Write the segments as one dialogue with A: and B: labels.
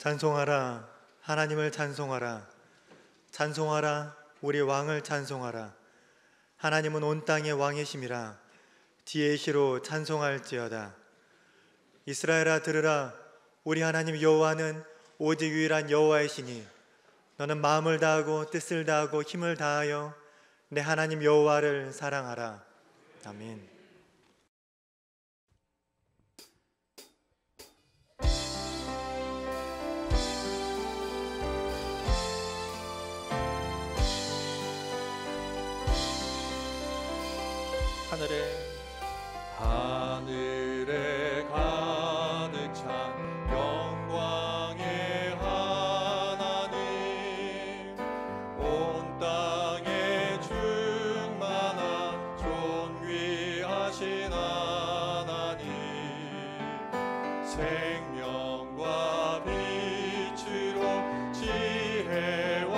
A: 찬송하라, 하나님을 찬송하라. 찬송하라, 우리 왕을 찬송하라. 하나님은 온 땅의 왕이심이라. 지혜의 시로 찬송할지어다. 이스라엘아 들으라, 우리 하나님 여호와는 오직 유일한 여호와이시니 너는 마음을 다하고 뜻을 다하고 힘을 다하여 내 하나님 여호와를 사랑하라. 아멘.
B: 하늘에 가득 찬 영광의 하나님, 온 땅에 충만한 존귀하신 하나님, 생명과 빛으로 지혜와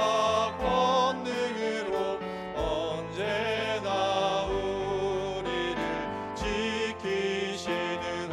B: 권능으로 언제나 지키시는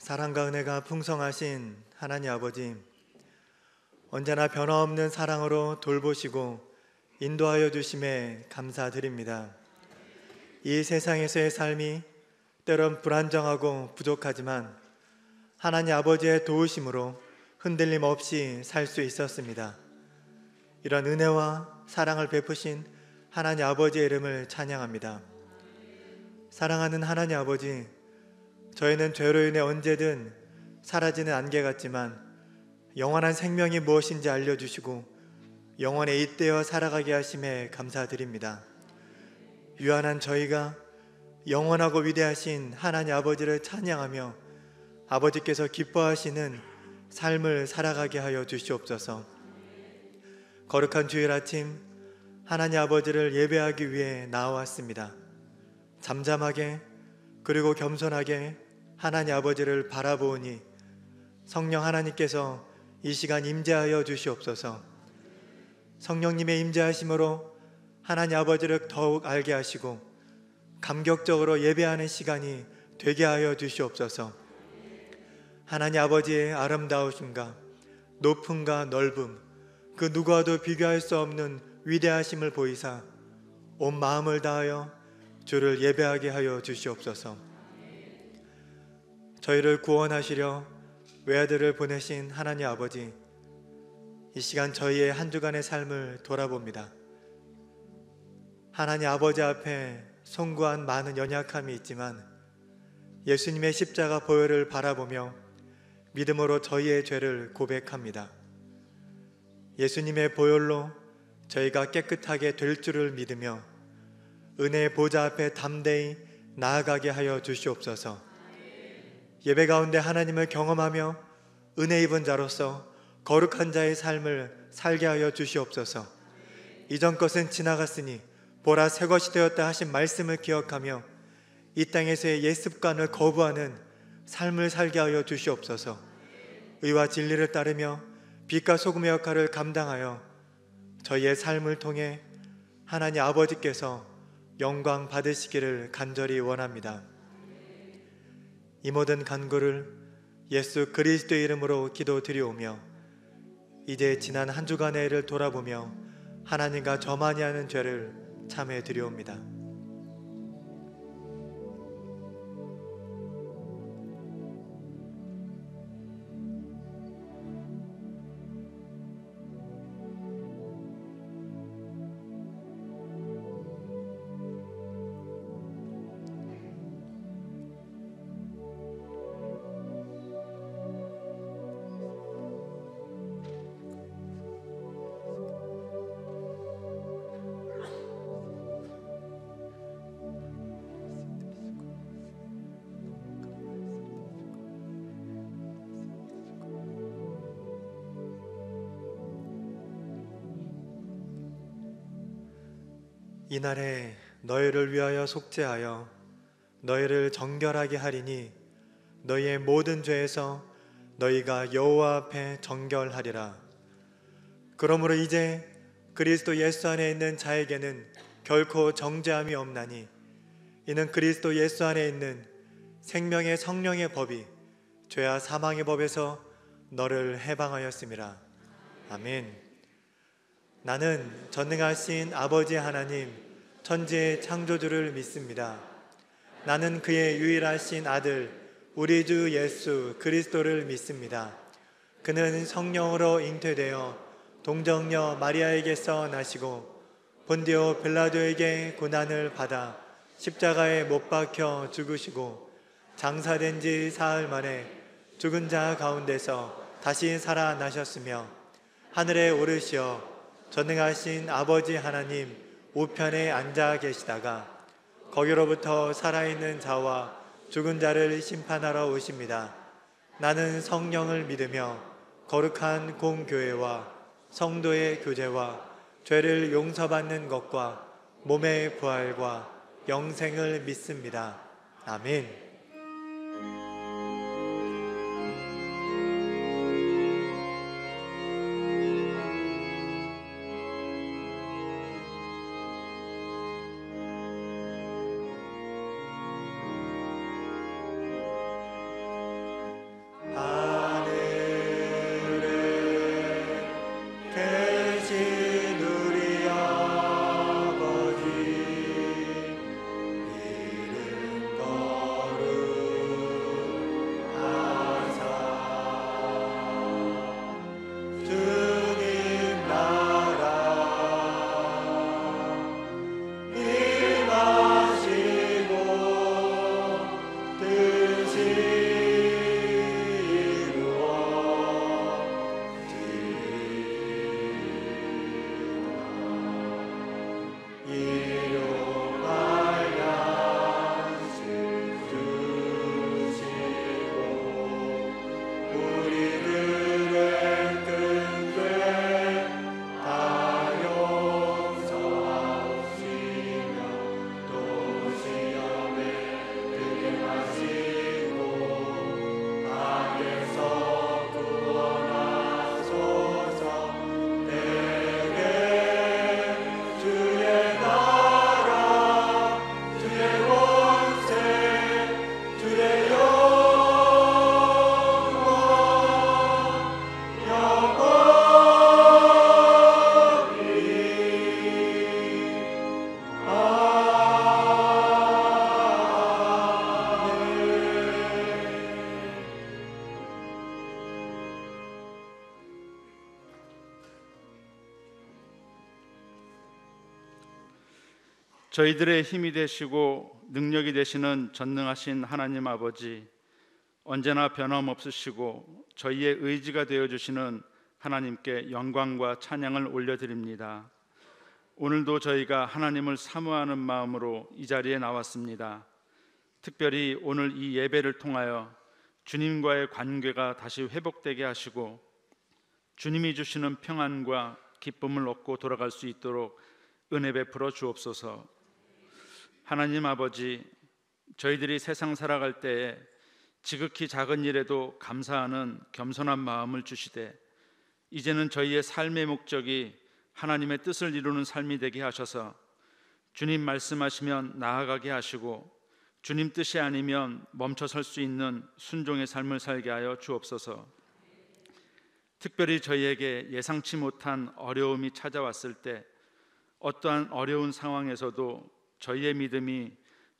A: 사랑과 은혜가 풍성하신 하나님 아버지, 언제나 변화없는 사랑으로 돌보시고 인도하여 주심에 감사드립니다. 이 세상에서의 삶이 때론 불안정하고 부족하지만 하나님 아버지의 도우심으로 흔들림 없이 살 수 있었습니다. 이런 은혜와 사랑을 베푸신 하나님 아버지의 이름을 찬양합니다. 사랑하는 하나님 아버지, 저희는 죄로 인해 언제든 사라지는 안개 같지만 영원한 생명이 무엇인지 알려주시고 영원에 잇대어 살아가게 하심에 감사드립니다. 유한한 저희가 영원하고 위대하신 하나님 아버지를 찬양하며 아버지께서 기뻐하시는 삶을 살아가게 하여 주시옵소서. 거룩한 주일 아침 하나님 아버지를 예배하기 위해 나왔습니다. 잠잠하게 그리고 겸손하게 하나님 아버지를 바라보니 성령 하나님께서 이 시간 임재하여 주시옵소서. 성령님의 임재하심으로 하나님 아버지를 더욱 알게 하시고 감격적으로 예배하는 시간이 되게 하여 주시옵소서. 하나님 아버지의 아름다우심과 높음과 넓음, 그 누구와도 비교할 수 없는 위대하심을 보이사 온 마음을 다하여 주를 예배하게 하여 주시옵소서. 저희를 구원하시려 외아들을 보내신 하나님 아버지, 이 시간 저희의 한 주간의 삶을 돌아봅니다. 하나님 아버지 앞에 송구한 많은 연약함이 있지만 예수님의 십자가 보혈을 바라보며 믿음으로 저희의 죄를 고백합니다. 예수님의 보혈로 저희가 깨끗하게 될 줄을 믿으며 은혜의 보좌 앞에 담대히 나아가게 하여 주시옵소서. 예배 가운데 하나님을 경험하며 은혜 입은 자로서 거룩한 자의 삶을 살게 하여 주시옵소서. 이전 것은 지나갔으니 보라 새 것이 되었다 하신 말씀을 기억하며 이 땅에서의 옛 습관을 거부하는 삶을 살게 하여 주시옵소서. 의와 진리를 따르며 빛과 소금의 역할을 감당하여 저희의 삶을 통해 하나님 아버지께서 영광 받으시기를 간절히 원합니다. 이 모든 간구를 예수 그리스도의 이름으로 기도드리오며 이제 지난 한 주간의 일을 돌아보며 하나님과 저만이 하는 죄를 참해 드리옵니다. 이날에 너희를 위하여 속죄하여 너희를 정결하게 하리니 너희의 모든 죄에서 너희가 여호와 앞에 정결하리라. 그러므로 이제 그리스도 예수 안에 있는 자에게는 결코 정죄함이 없나니 이는 그리스도 예수 안에 있는 생명의 성령의 법이 죄와 사망의 법에서 너를 해방하였음이라. 아멘. 나는 전능하신 아버지 하나님 천지의 창조주를 믿습니다. 나는 그의 유일하신 아들 우리 주 예수 그리스도를 믿습니다. 그는 성령으로 잉태되어 동정녀 마리아에게서 나시고 본디오 빌라도에게 고난을 받아 십자가에 못 박혀 죽으시고 장사된 지 사흘 만에 죽은 자 가운데서 다시 살아나셨으며 하늘에 오르시어 전능하신 아버지 하나님 우편에 앉아 계시다가 거기로부터 살아있는 자와 죽은 자를 심판하러 오십니다. 나는 성령을 믿으며 거룩한 공교회와 성도의 교제와 죄를 용서받는 것과 몸의 부활과 영생을 믿습니다. 아멘.
C: 저희들의 힘이 되시고 능력이 되시는 전능하신 하나님 아버지, 언제나 변함없으시고 저희의 의지가 되어주시는 하나님께 영광과 찬양을 올려드립니다. 오늘도 저희가 하나님을 사모하는 마음으로 이 자리에 나왔습니다. 특별히 오늘 이 예배를 통하여 주님과의 관계가 다시 회복되게 하시고 주님이 주시는 평안과 기쁨을 얻고 돌아갈 수 있도록 은혜 베풀어 주옵소서. 하나님 아버지, 저희들이 세상 살아갈 때에 지극히 작은 일에도 감사하는 겸손한 마음을 주시되 이제는 저희의 삶의 목적이 하나님의 뜻을 이루는 삶이 되게 하셔서 주님 말씀하시면 나아가게 하시고 주님 뜻이 아니면 멈춰 설 수 있는 순종의 삶을 살게 하여 주옵소서. 특별히 저희에게 예상치 못한 어려움이 찾아왔을 때 어떠한 어려운 상황에서도 저희의 믿음이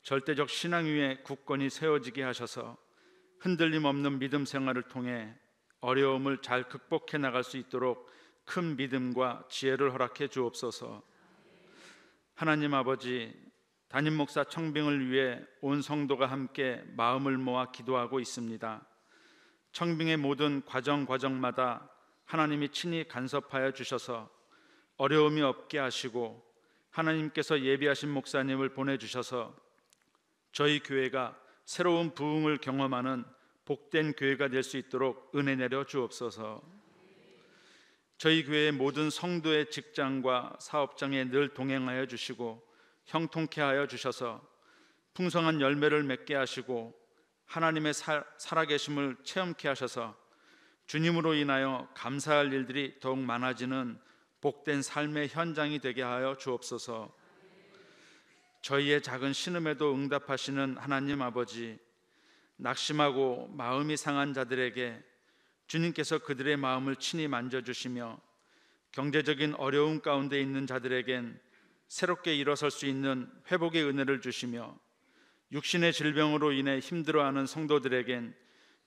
C: 절대적 신앙 위에 굳건히 세워지게 하셔서 흔들림 없는 믿음 생활을 통해 어려움을 잘 극복해 나갈 수 있도록 큰 믿음과 지혜를 허락해 주옵소서. 하나님 아버지, 담임 목사 청빙을 위해 온 성도가 함께 마음을 모아 기도하고 있습니다. 청빙의 모든 과정마다 하나님이 친히 간섭하여 주셔서 어려움이 없게 하시고 하나님께서 예비하신 목사님을 보내주셔서 저희 교회가 새로운 부흥을 경험하는 복된 교회가 될 수 있도록 은혜 내려 주옵소서. 저희 교회의 모든 성도의 직장과 사업장에 늘 동행하여 주시고 형통케 하여 주셔서 풍성한 열매를 맺게 하시고 하나님의 살아계심을 체험케 하셔서 주님으로 인하여 감사할 일들이 더욱 많아지는 복된 삶의 현장이 되게 하여 주옵소서. 저희의 작은 신음에도 응답하시는 하나님 아버지, 낙심하고 마음이 상한 자들에게 주님께서 그들의 마음을 친히 만져주시며 경제적인 어려움 가운데 있는 자들에겐 새롭게 일어설 수 있는 회복의 은혜를 주시며 육신의 질병으로 인해 힘들어하는 성도들에겐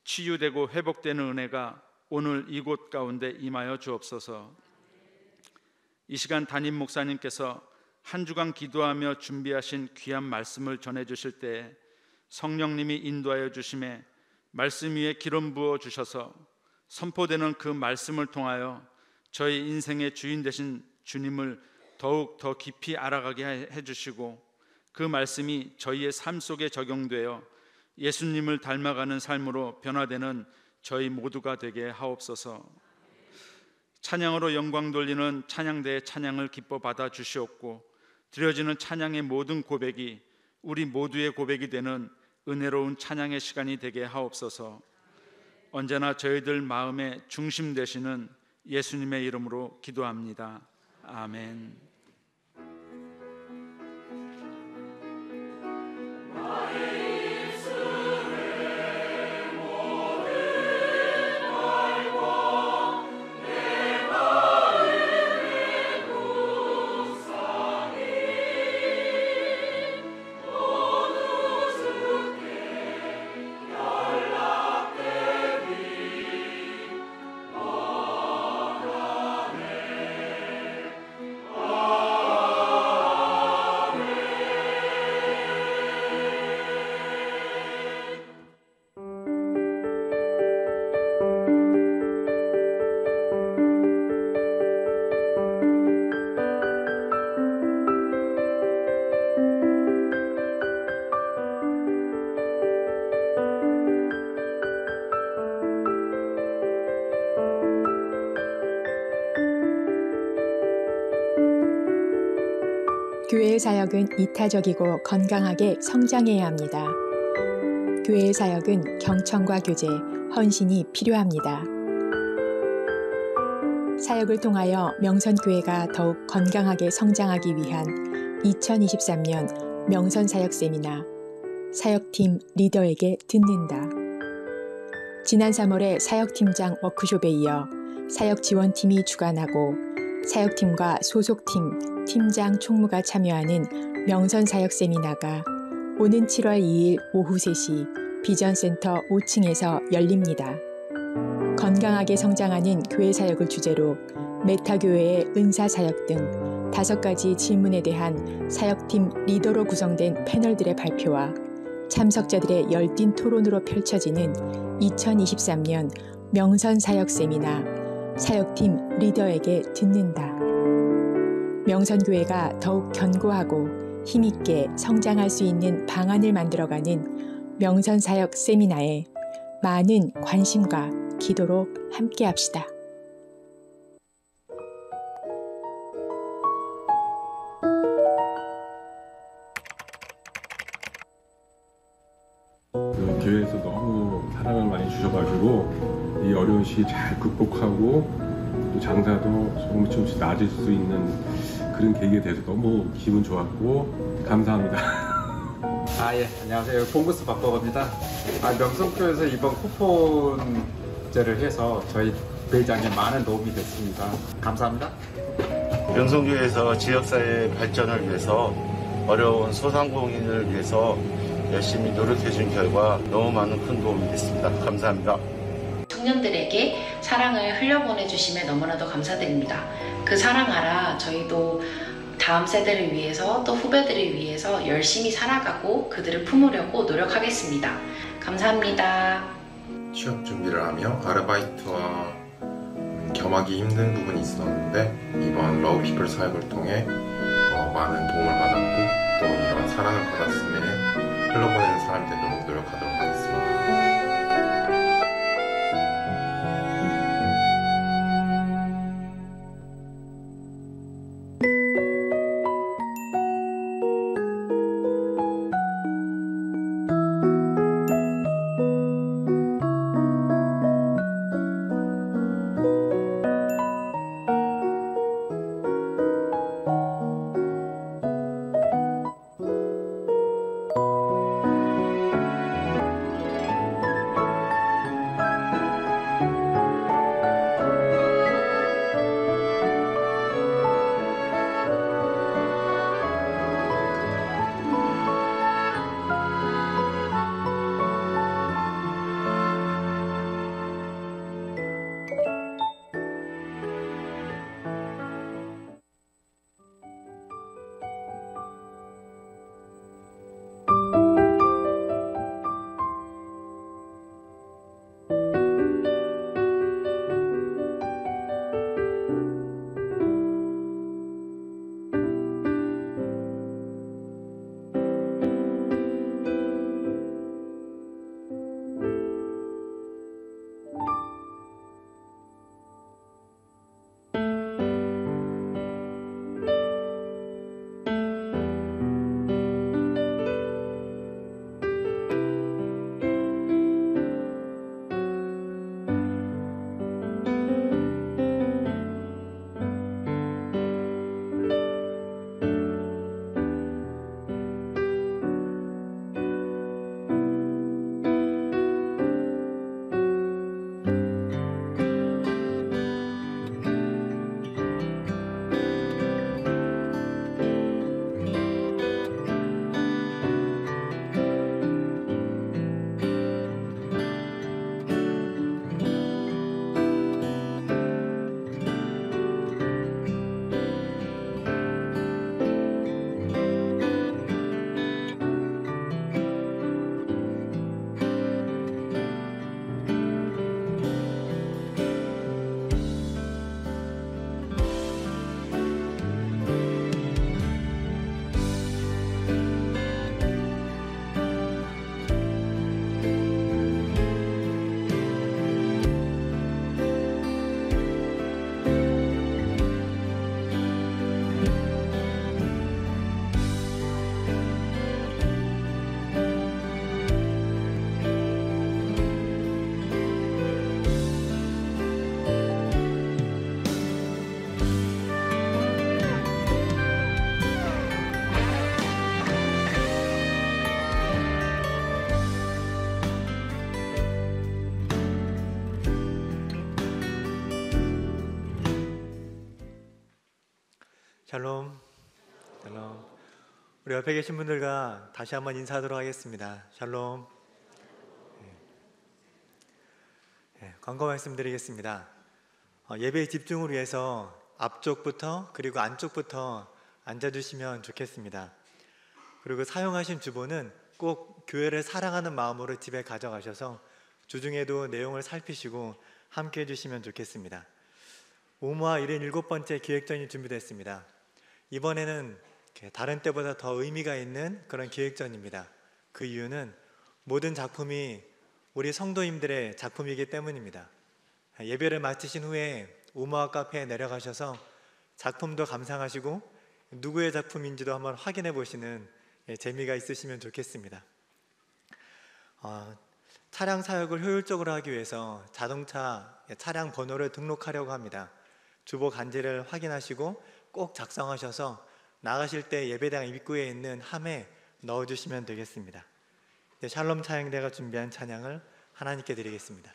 C: 치유되고 회복되는 은혜가 오늘 이곳 가운데 임하여 주옵소서. 이 시간 담임 목사님께서 한 주간 기도하며 준비하신 귀한 말씀을 전해주실 때에 성령님이 인도하여 주심에 말씀 위에 기름 부어 주셔서 선포되는 그 말씀을 통하여 저희 인생의 주인 되신 주님을 더욱 더 깊이 알아가게 해주시고 그 말씀이 저희의 삶 속에 적용되어 예수님을 닮아가는 삶으로 변화되는 저희 모두가 되게 하옵소서. 찬양으로 영광 돌리는 찬양대의 찬양을 기뻐 받아 주시옵고 드려지는 찬양의 모든 고백이 우리 모두의 고백이 되는 은혜로운 찬양의 시간이 되게 하옵소서. 언제나 저희들 마음의 중심 되시는 예수님의 이름으로 기도합니다. 아멘.
D: 교회의 사역은 이타적이고 건강하게 성장해야 합니다. 교회의 사역은 경청과 교제, 헌신이 필요합니다. 사역을 통하여 명선교회가 더욱 건강하게 성장하기 위한 2023년 명선사역 세미나 사역팀 리더에게 듣는다. 지난 3월에 사역팀장 워크숍에 이어 사역지원팀이 주관하고 사역팀과 소속팀, 팀장 총무가 참여하는 명선사역 세미나가 오는 7월 2일 오후 3시 비전센터 5층에서 열립니다. 건강하게 성장하는 교회 사역을 주제로 메타교회의 은사사역 등 5가지 질문에 대한 사역팀 리더로 구성된 패널들의 발표와 참석자들의 열띤 토론으로 펼쳐지는 2023년 명선 사역 세미나 사역팀 리더에게 듣는다. 명선교회가 더욱 견고하고 힘있게 성장할 수 있는 방안을 만들어가는 명선 사역 세미나에 많은 관심과 기도로 함께합시다.
E: 교회에서 너무 사랑을 많이 주셔가지고 이 어려운 시기 잘 극복하고 또 장사도 조금씩 나아질 수 있는 그런 계기가 돼서 너무 기분 좋았고 감사합니다.
F: 예, 안녕하세요. 봉구스 박보검입니다. 명성교에서 이번 쿠폰제를 해서 저희 매장에 많은 도움이 됐습니다. 감사합니다.
G: 명성교회에서 지역사회 발전을 위해서 어려운 소상공인을 위해서 열심히 노력해준 결과 너무 많은 큰 도움이 됐습니다. 감사합니다.
H: 청년들에게 사랑을 흘려보내주심에 너무나도 감사드립니다. 그 사랑 알아 저희도 다음 세대를 위해서 또 후배들을 위해서 열심히 살아가고 그들을 품으려고 노력하겠습니다. 감사합니다.
I: 취업 준비를 하며 아르바이트와 겸하기 힘든 부분이 있었는데 이번 러브피플 사역을 통해 많은 도움을 받았고 또 이런 사랑을 받았음에 흘러보내는 사람이 되도록 노력하도록 하겠습니다.
A: 샬롬. 샬롬. 우리 옆에 계신 분들과 다시 한번 인사하도록 하겠습니다. 샬롬. 광고 말씀드리겠습니다. 예배의 집중을 위해서 앞쪽부터 그리고 안쪽부터 앉아주시면 좋겠습니다. 그리고 사용하신 주보는 꼭 교회를 사랑하는 마음으로 집에 가져가셔서 주중에도 내용을 살피시고 함께 해주시면 좋겠습니다. 오모와 77번째 기획전이 준비됐습니다. 이번에는 다른 때보다 더 의미가 있는 그런 기획전입니다. 그 이유는 모든 작품이 우리 성도님들의 작품이기 때문입니다. 예배를 마치신 후에 오모와 카페에 내려가셔서 작품도 감상하시고 누구의 작품인지도 한번 확인해 보시는 재미가 있으시면 좋겠습니다. 차량 사역을 효율적으로 하기 위해서 자동차 차량 번호를 등록하려고 합니다. 주보 간지를 확인하시고 꼭 작성하셔서 나가실 때 예배당 입구에 있는 함에 넣어주시면 되겠습니다. 샬롬 찬양대가 준비한 찬양을 하나님께 드리겠습니다.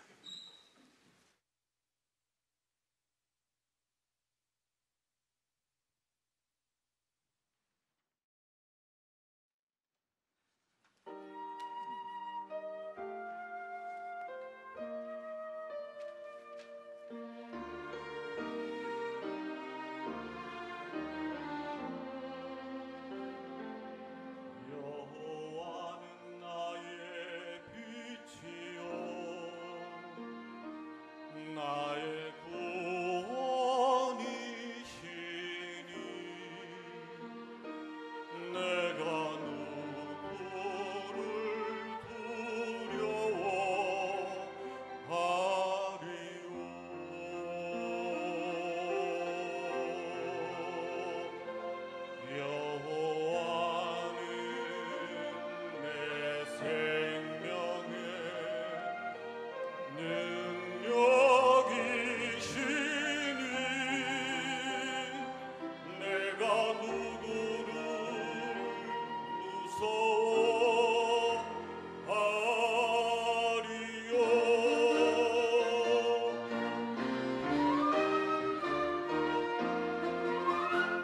B: 여호와는 나의 빛이요 나의 구원이시니 내가 누구를 두려워하리요 여호와는 내 생명의 능력이시니 내가 누구를 무서워하리요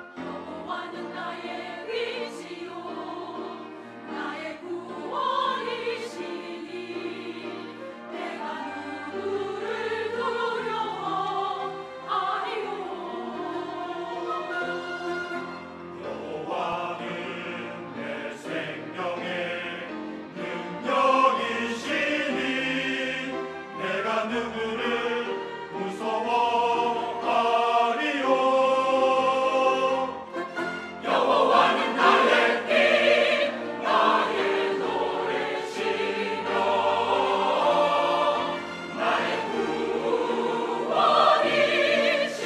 J: 여호와는 나의 빛이요 나의 구원이시니 내가 누구를 두려워하리요
B: 여호와는 내 생명의 능력이시니 내가 누구를 무서워하리요 여호와는 나의 빛 나의 노래시며 나의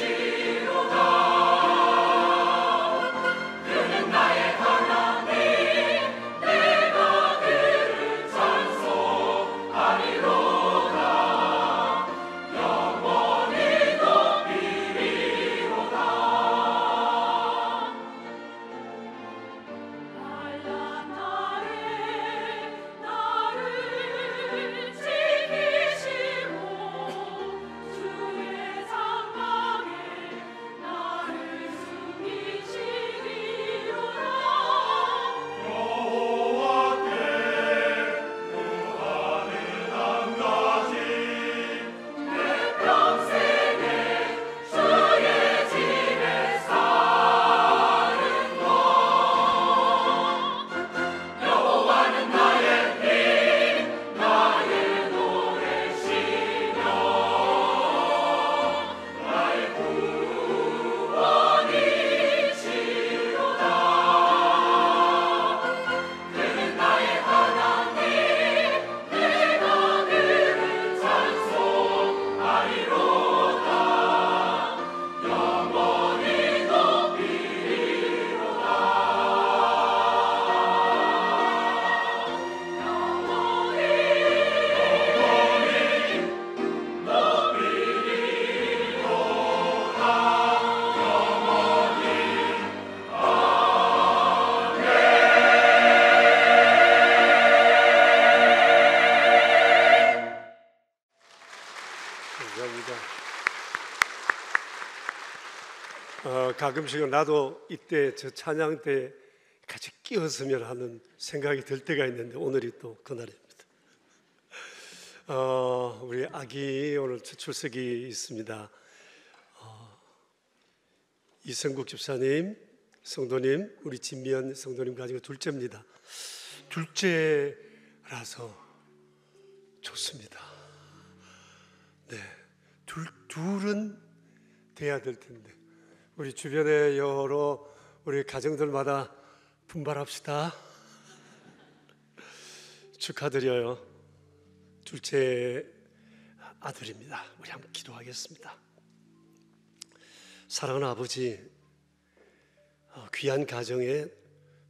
B: 구원이시로다 그는 나의 하나님 내가 그를 찬송하리로다 영원히 높이리로다
J: 날라 나를 지키시고 주의 장막에 나를 숨기시리로다
B: 여호와께 구하는 한 가지
J: 내 평생에 주의 집에 사는 것
B: 여호와는 나의 빛 나의 노래시며 나의 구원이시로다 그는 나의 하나님 내가 그를 찬송하리로다 영원히 높이리로다
K: 감사합니다. 가끔씩은 나도 이때 저 찬양 때 같이 끼었으면 하는 생각이 들 때가 있는데 오늘이 또 그날입니다. 우리 아기 오늘 첫 출석이 있습니다. 이성국 집사님, 성도님, 우리 진미연 성도님 가지고 둘째입니다. 둘째라서 좋습니다. 네, 둘은 돼야 될 텐데 우리 주변의 여러 우리 가정들마다 분발합시다. 축하드려요. 둘째 아들입니다. 우리 한번 기도하겠습니다. 사랑하는 아버지, 귀한 가정에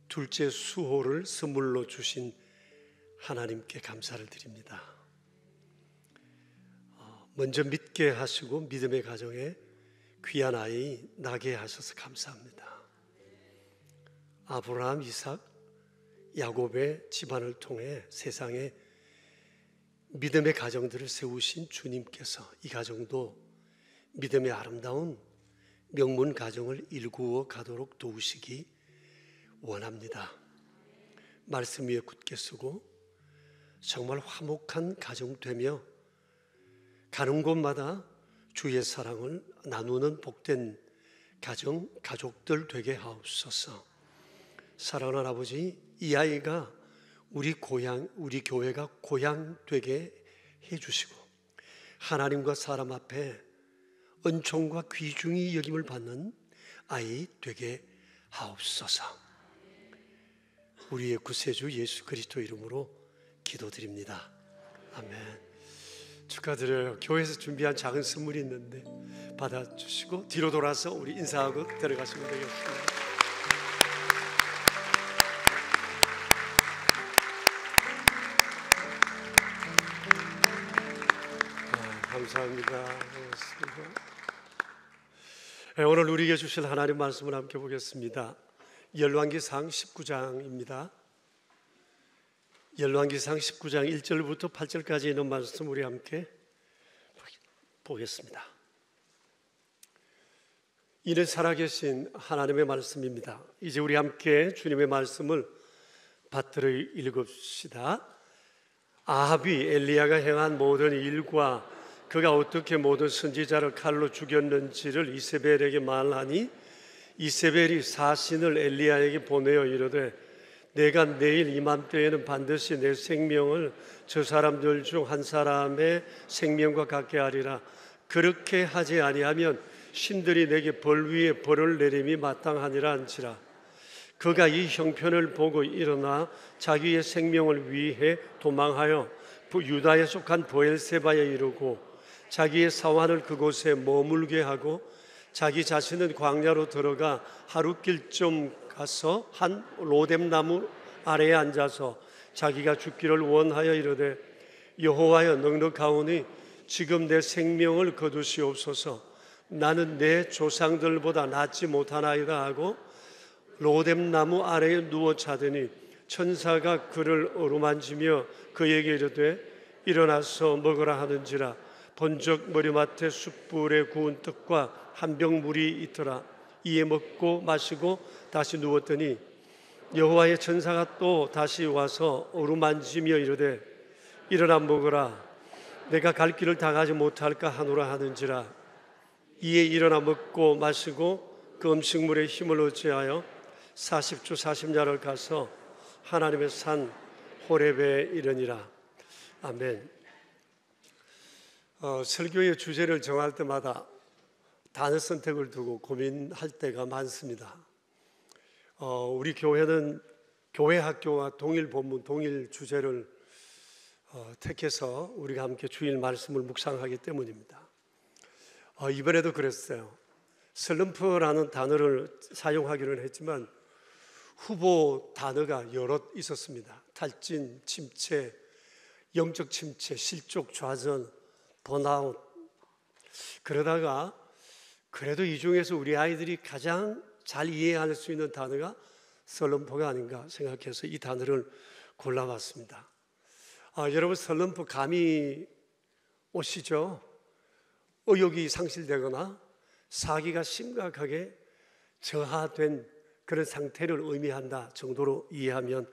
K: 둘째 수호를 선물로 주신 하나님께 감사를 드립니다. 먼저 믿게 하시고 믿음의 가정에 귀한 아이 나게 하셔서 감사합니다. 아브라함, 이삭, 야곱의 집안을 통해 세상에 믿음의 가정들을 세우신 주님께서 이 가정도 믿음의 아름다운 명문 가정을 일구어 가도록 도우시기 원합니다. 말씀 위에 굳게 서고 정말 화목한 가정 되며 가는 곳마다 주의 사랑을 나누는 복된 가정, 가족들 되게 하옵소서. 사랑하는 아버지, 이 아이가 우리 고향, 우리 교회가 고향 되게 해주시고 하나님과 사람 앞에 은총과 귀중히 여김을 받는 아이 되게 하옵소서. 우리의 구세주 예수 그리스도 이름으로 기도드립니다. 아멘. 축하드려요. 교회에서 준비한 작은 선물이 있는데 받아주시고 뒤로 돌아서 우리 인사하고 들어가시면 되겠습니다. 감사합니다. 고맙습니다. 오늘 우리에게 주실 하나님 말씀을 함께 보겠습니다. 열왕기상 19장입니다. 열왕기상 19장 1절부터 8절까지 있는 말씀 우리 함께 보겠습니다. 이는 살아계신 하나님의 말씀입니다. 이제 우리 함께 주님의 말씀을 받들어 읽읍시다. 아합이 엘리야가 행한 모든 일과 그가 어떻게 모든 선지자를 칼로 죽였는지를 이세벨에게 말하니 이세벨이 사신을 엘리야에게 보내어 이르되 내가 내일 이맘때에는 반드시 내 생명을 저 사람들 중 한 사람의 생명과 같게 하리라. 그렇게 하지 아니하면 신들이 내게 벌 위에 벌을 내림이 마땅하니라 한지라. 그가 이 형편을 보고 일어나 자기의 생명을 위해 도망하여 유다에 속한 브엘세바에 이르고 자기의 사환을 그곳에 머물게 하고 자기 자신은 광야로 들어가 하룻길 좀 가서 한 로뎀나무 아래에 앉아서 자기가 죽기를 원하여 이르되 여호와여 넉넉하오니 지금 내 생명을 거두시옵소서. 나는 내 조상들보다 낫지 못하나이다 하고 로뎀나무 아래에 누워 자더니 천사가 그를 어루만지며 그에게 이르되 일어나서 먹으라 하는지라. 본적 머리맡에 숯불에 구운 떡과 한 병 물이 있더라. 이에 먹고 마시고 다시 누웠더니 여호와의 천사가 또 다시 와서 어루만지며 이르되 일어나 먹으라. 내가 갈 길을 다 가지 못할까 하노라 하는지라. 이에 일어나 먹고 마시고 그 음식물에 힘을 어찌하여 40주 40야를 가서 하나님의 산 호렙에 이르니라. 아멘. 설교의 주제를 정할 때마다 단어 선택을 두고 고민할 때가 많습니다. 우리 교회는 교회 학교와 동일 본문, 동일 주제를 택해서 우리가 함께 주일 말씀을 묵상하기 때문입니다. 이번에도 그랬어요. 슬럼프라는 단어를 사용하기는 했지만 후보 단어가 여러 있었습니다. 탈진, 침체, 영적 침체, 실족, 좌전, 번아웃. 그러다가 그래도 이 중에서 우리 아이들이 가장 잘 이해할 수 있는 단어가 슬럼프가 아닌가 생각해서 이 단어를 골라봤습니다. 여러분 슬럼프 감이 오시죠? 의욕이 상실되거나 사기가 심각하게 저하된 그런 상태를 의미한다 정도로 이해하면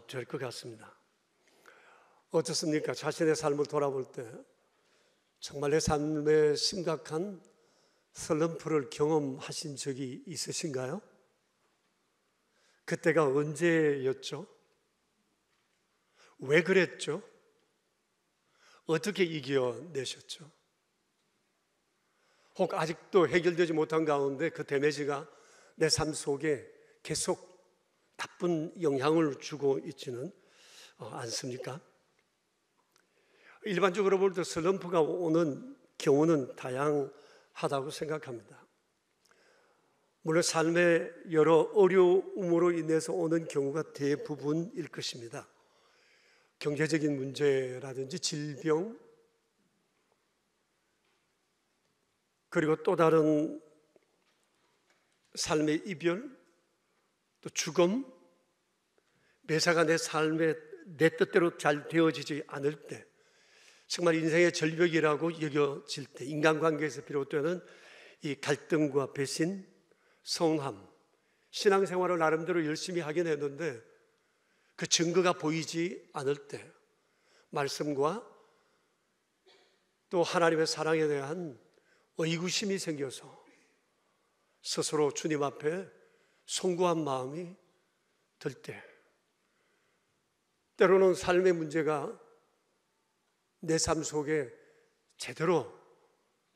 K: 될 것 같습니다. 어떻습니까? 자신의 삶을 돌아볼 때 정말 내 삶에 심각한 슬럼프를 경험하신 적이 있으신가요? 그때가 언제였죠? 왜 그랬죠? 어떻게 이겨내셨죠? 혹 아직도 해결되지 못한 가운데 그 데미지가 내 삶 속에 계속 나쁜 영향을 주고 있지는 않습니까? 일반적으로 볼 때 슬럼프가 오는 경우는 다양하다고 생각합니다. 물론 삶의 여러 어려움으로 인해서 오는 경우가 대부분일 것입니다. 경제적인 문제라든지 질병, 그리고 또 다른 삶의 이별, 또 죽음, 매사가 내 삶에 내 뜻대로 잘 되어지지 않을 때, 정말 인생의 절벽이라고 여겨질 때, 인간관계에서 비롯되는 이 갈등과 배신, 성함, 신앙생활을 나름대로 열심히 하긴 했는데 그 증거가 보이지 않을 때, 말씀과 또 하나님의 사랑에 대한 의구심이 생겨서 스스로 주님 앞에 송구한 마음이 들 때, 때로는 삶의 문제가 내 삶 속에 제대로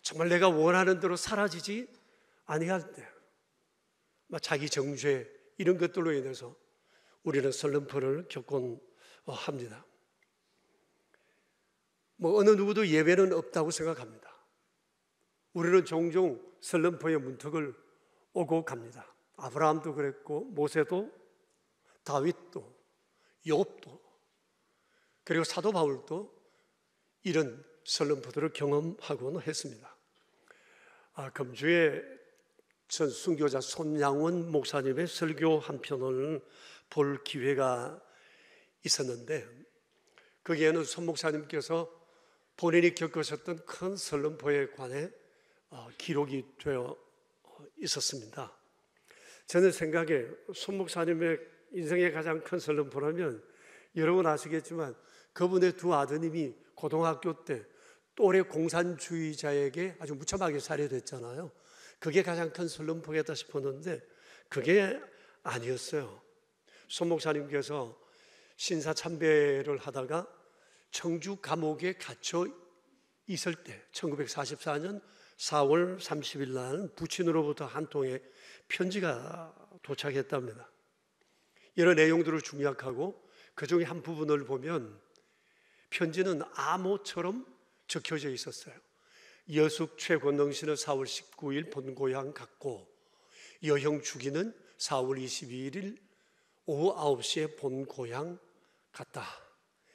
K: 정말 내가 원하는 대로 사라지지 아니할 때, 자기 정죄 이런 것들로 인해서 우리는 슬럼프를 겪곤 합니다. 어느 누구도 예외는 없다고 생각합니다. 우리는 종종 슬럼프의 문턱을 오고 갑니다. 아브라함도 그랬고, 모세도, 다윗도, 욥도, 그리고 사도 바울도 이런 슬럼프들을 경험하고는 했습니다. 금주에 전 순교자 손양원 목사님의 설교 한 편을 볼 기회가 있었는데, 거기에는 손 목사님께서 본인이 겪으셨던 큰 슬럼프에 관해 기록이 되어 있었습니다. 저는 생각에 손 목사님의 인생의 가장 큰 슬럼프라면, 여러분 아시겠지만 그분의 두 아드님이 고등학교 때 또래 공산주의자에게 아주 무참하게 살해됐잖아요. 그게 가장 큰 슬럼프겠다 싶었는데 그게 아니었어요. 손 목사님께서 신사참배를 하다가 청주 감옥에 갇혀 있을 때 1944년 4월 30일 날 부친으로부터 한 통의 편지가 도착했답니다. 이런 내용들을 중약하고 그 중에 한 부분을 보면 편지는 암호처럼 적혀져 있었어요. 여숙 최권능 씨는 4월 19일 본고향 갔고, 여형 주기는 4월 22일 오후 9시에 본고향 갔다.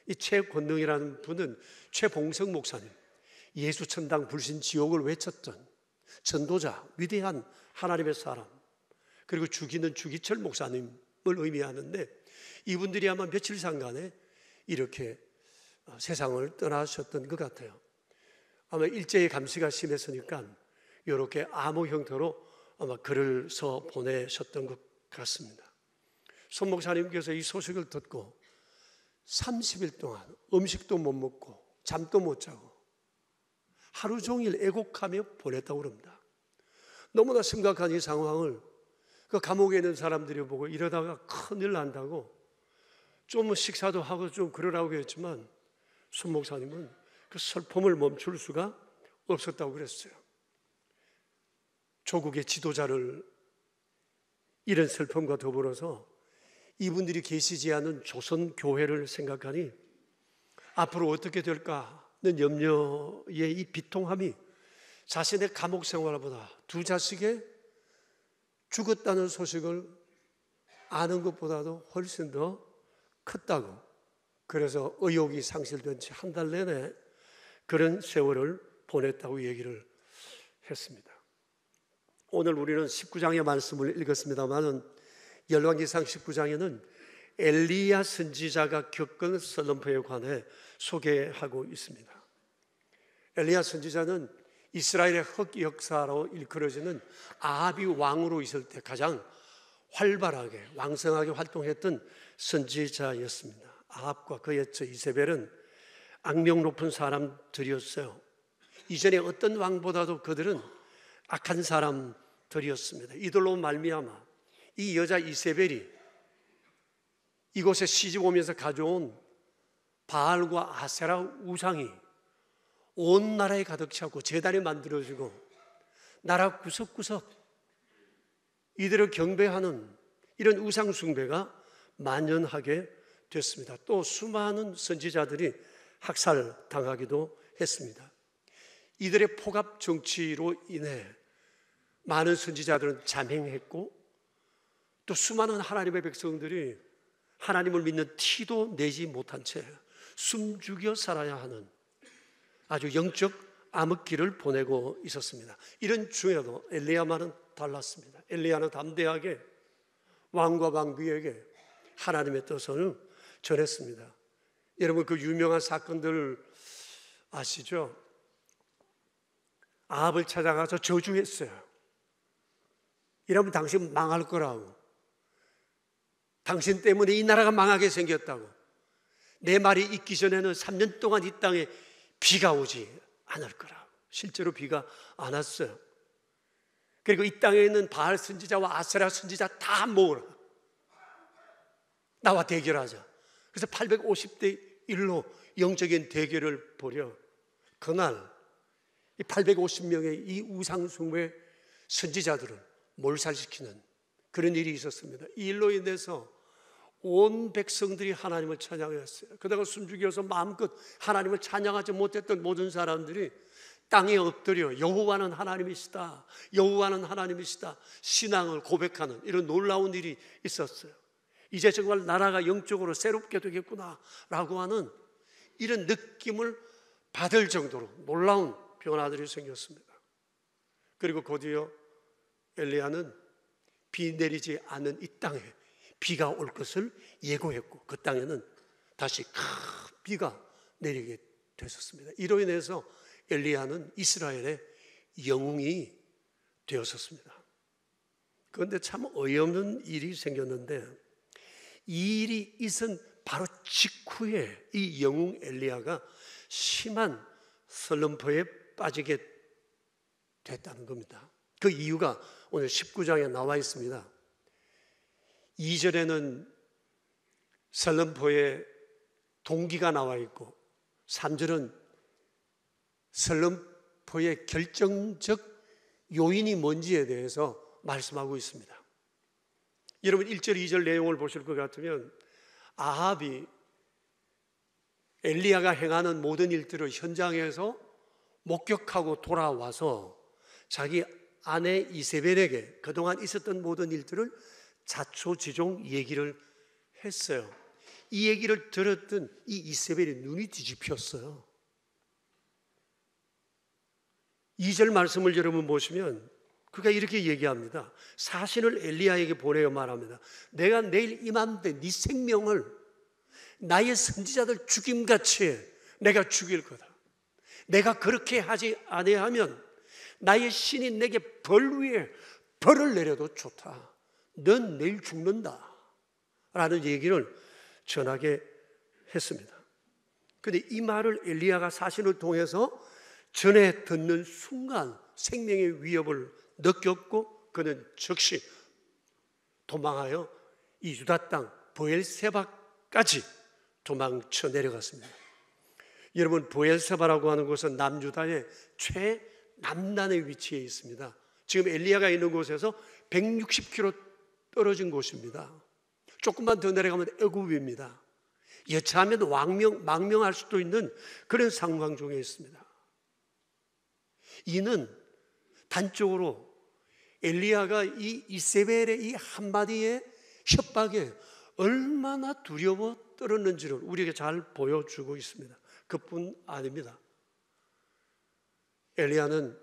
K: 이 최권능이라는 분은 최봉석 목사님, 예수천당 불신 지옥을 외쳤던 전도자, 위대한 하나님의 사람, 그리고 주기는 주기철 목사님을 의미하는데, 이분들이 아마 며칠 상간에 이렇게 세상을 떠나셨던 것 같아요. 아마 일제의 감시가 심했으니까 이렇게 암호 형태로 아마 글을 써 보내셨던 것 같습니다. 손 목사님께서 이 소식을 듣고 30일 동안 음식도 못 먹고 잠도 못 자고 하루 종일 애곡하며 보냈다고 합니다. 너무나 심각한 이 상황을 그 감옥에 있는 사람들이 보고 이러다가 큰일 난다고 좀 식사도 하고 좀 그러라고 했지만, 손 목사님은 그 슬픔을 멈출 수가 없었다고 그랬어요. 조국의 지도자를 이런 슬픔과 더불어서 이분들이 계시지 않은 조선 교회를 생각하니 앞으로 어떻게 될까는 염려의 이 비통함이 자신의 감옥 생활보다 두 자식의 죽었다는 소식을 아는 것보다도 훨씬 더 컸다고, 그래서 의욕이 상실된 채 한 달 내내 그런 세월을 보냈다고 얘기를 했습니다. 오늘 우리는 19장의 말씀을 읽었습니다만 열왕기상 19장에는 엘리야 선지자가 겪은 슬럼프에 관해 소개하고 있습니다. 엘리야 선지자는 이스라엘의 흑역사로 일컬어지는 아합이 왕으로 있을 때 가장 활발하게 왕성하게 활동했던 선지자였습니다. 아합과 그의 처 이세벨은 악명 높은 사람들이었어요. 이전에 어떤 왕보다도 그들은 악한 사람들이었습니다. 이들로 말미암아 이 여자 이세벨이 이곳에 시집 오면서 가져온 바알과 아세라 우상이 온 나라에 가득 차고 제단이 만들어지고 나라 구석구석 이들을 경배하는 이런 우상 숭배가 만연하게 됐습니다. 또 수많은 선지자들이 학살당하기도 했습니다. 이들의 포갑 정치로 인해 많은 선지자들은 잠행했고 또 수많은 하나님의 백성들이 하나님을 믿는 티도 내지 못한 채 숨죽여 살아야 하는 아주 영적 암흑기를 보내고 있었습니다. 이런 중에도 엘리야만은 달랐습니다. 엘리야는 담대하게 왕과 왕비에게 하나님의 뜻을 전했습니다. 여러분 그 유명한 사건들 아시죠? 아합을 찾아가서 저주했어요. 이러면 당신 망할 거라고. 당신 때문에 이 나라가 망하게 생겼다고. 내 말이 있기 전에는 3년 동안 이 땅에 비가 오지 않을 거라고. 실제로 비가 안 왔어요. 그리고 이 땅에 있는 바알 선지자와 아세라 선지자 다 모으라. 나와 대결하자. 그래서 850대 1로 영적인 대결을 벌여 그날 이 850명의 이 우상숭배 선지자들을 몰살시키는 그런 일이 있었습니다. 이 일로 인해서 온 백성들이 하나님을 찬양했어요. 그러다가 숨죽여서 마음껏 하나님을 찬양하지 못했던 모든 사람들이 땅에 엎드려 여호와는 하나님이시다, 여호와는 하나님이시다 신앙을 고백하는 이런 놀라운 일이 있었어요. 이제 정말 나라가 영적으로 새롭게 되겠구나 라고 하는 이런 느낌을 받을 정도로 놀라운 변화들이 생겼습니다. 그리고 곧이어 엘리야는 비 내리지 않는 이 땅에 비가 올 것을 예고했고 그 땅에는 다시 큰 비가 내리게 됐었습니다. 이로 인해서 엘리야는 이스라엘의 영웅이 되었었습니다. 그런데 참 어이없는 일이 생겼는데 이 일이 있은 바로 직후에 이 영웅 엘리야가 심한 슬럼프에 빠지게 됐다는 겁니다. 그 이유가 오늘 19장에 나와 있습니다. 2절에는 슬럼프의 동기가 나와 있고 3절은 슬럼프의 결정적 요인이 뭔지에 대해서 말씀하고 있습니다. 여러분 1절 2절 내용을 보실 것 같으면 아합이 엘리야가 행하는 모든 일들을 현장에서 목격하고 돌아와서 자기 아내 이세벨에게 그동안 있었던 모든 일들을 자초지종 얘기를 했어요. 이 얘기를 들었던 이 이세벨이 눈이 뒤집혔어요. 2절 말씀을 여러분 보시면 그가 이렇게 얘기합니다. 사신을 엘리야에게 보내어 말합니다. 내가 내일 이맘때 네 생명을 나의 선지자들 죽임같이 내가 죽일 거다. 내가 그렇게 하지 아니하면 나의 신이 내게 벌 위에 벌을 내려도 좋다. 넌 내일 죽는다 라는 얘기를 전하게 했습니다. 그런데 이 말을 엘리야가 사신을 통해서 전해 듣는 순간 생명의 위협을 느꼈고 그는 즉시 도망하여 이 유다 땅 브엘세바까지 도망쳐 내려갔습니다. 여러분 브엘세바라고 하는 곳은 남유다의 최남단의 위치에 있습니다. 지금 엘리야가 있는 곳에서 160km 떨어진 곳입니다. 조금만 더 내려가면 애굽입니다. 여차하면 망명할 수도 있는 그런 상황 중에 있습니다. 이는 단적으로 엘리야가 이 이세벨의 이 한마디의 협박에 얼마나 두려워 떨었는지를 우리에게 잘 보여주고 있습니다. 그뿐 아닙니다. 엘리야는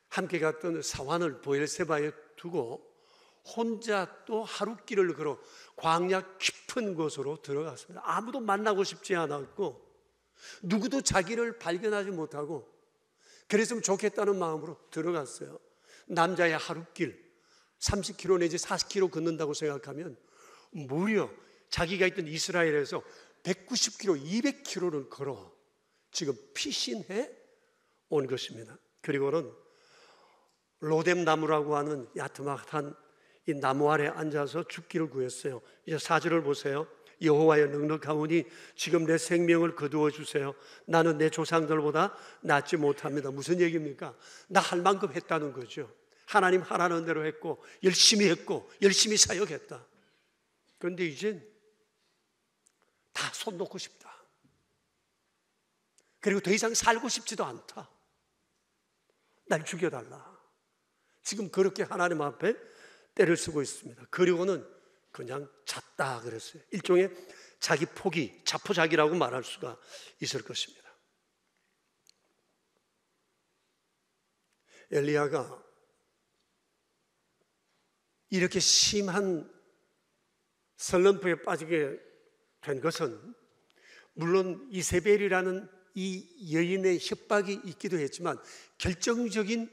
K: 함께 갔던 사환을 브엘세바에 두고 혼자 또 하룻길을 걸어 광야 깊은 곳으로 들어갔습니다. 아무도 만나고 싶지 않았고 누구도 자기를 발견하지 못하고 그랬으면 좋겠다는 마음으로 들어갔어요. 남자의 하룻길 30km 내지 40km 걷는다고 생각하면 무려 자기가 있던 이스라엘에서 190km, 200km를 걸어 지금 피신해 온 것입니다. 그리고는 로뎀 나무라고 하는 야트막한 이 나무 아래 앉아서 죽기를 구했어요. 이제 4절을 보세요. 여호와여 넉넉하오니 지금 내 생명을 거두어 주세요. 나는 내 조상들보다 낫지 못합니다. 무슨 얘기입니까? 나 할 만큼 했다는 거죠. 하나님 하라는 대로 했고 열심히 했고 열심히 사역했다. 그런데 이젠 다 손 놓고 싶다. 그리고 더 이상 살고 싶지도 않다. 날 죽여달라. 지금 그렇게 하나님 앞에 때를 쓰고 있습니다. 그리고는 그냥 잤다 그랬어요. 일종의 자기 포기, 자포자기라고 말할 수가 있을 것입니다. 엘리야가 이렇게 심한 슬럼프에 빠지게 된 것은 물론 이세벨이라는 이 여인의 협박이 있기도 했지만 결정적인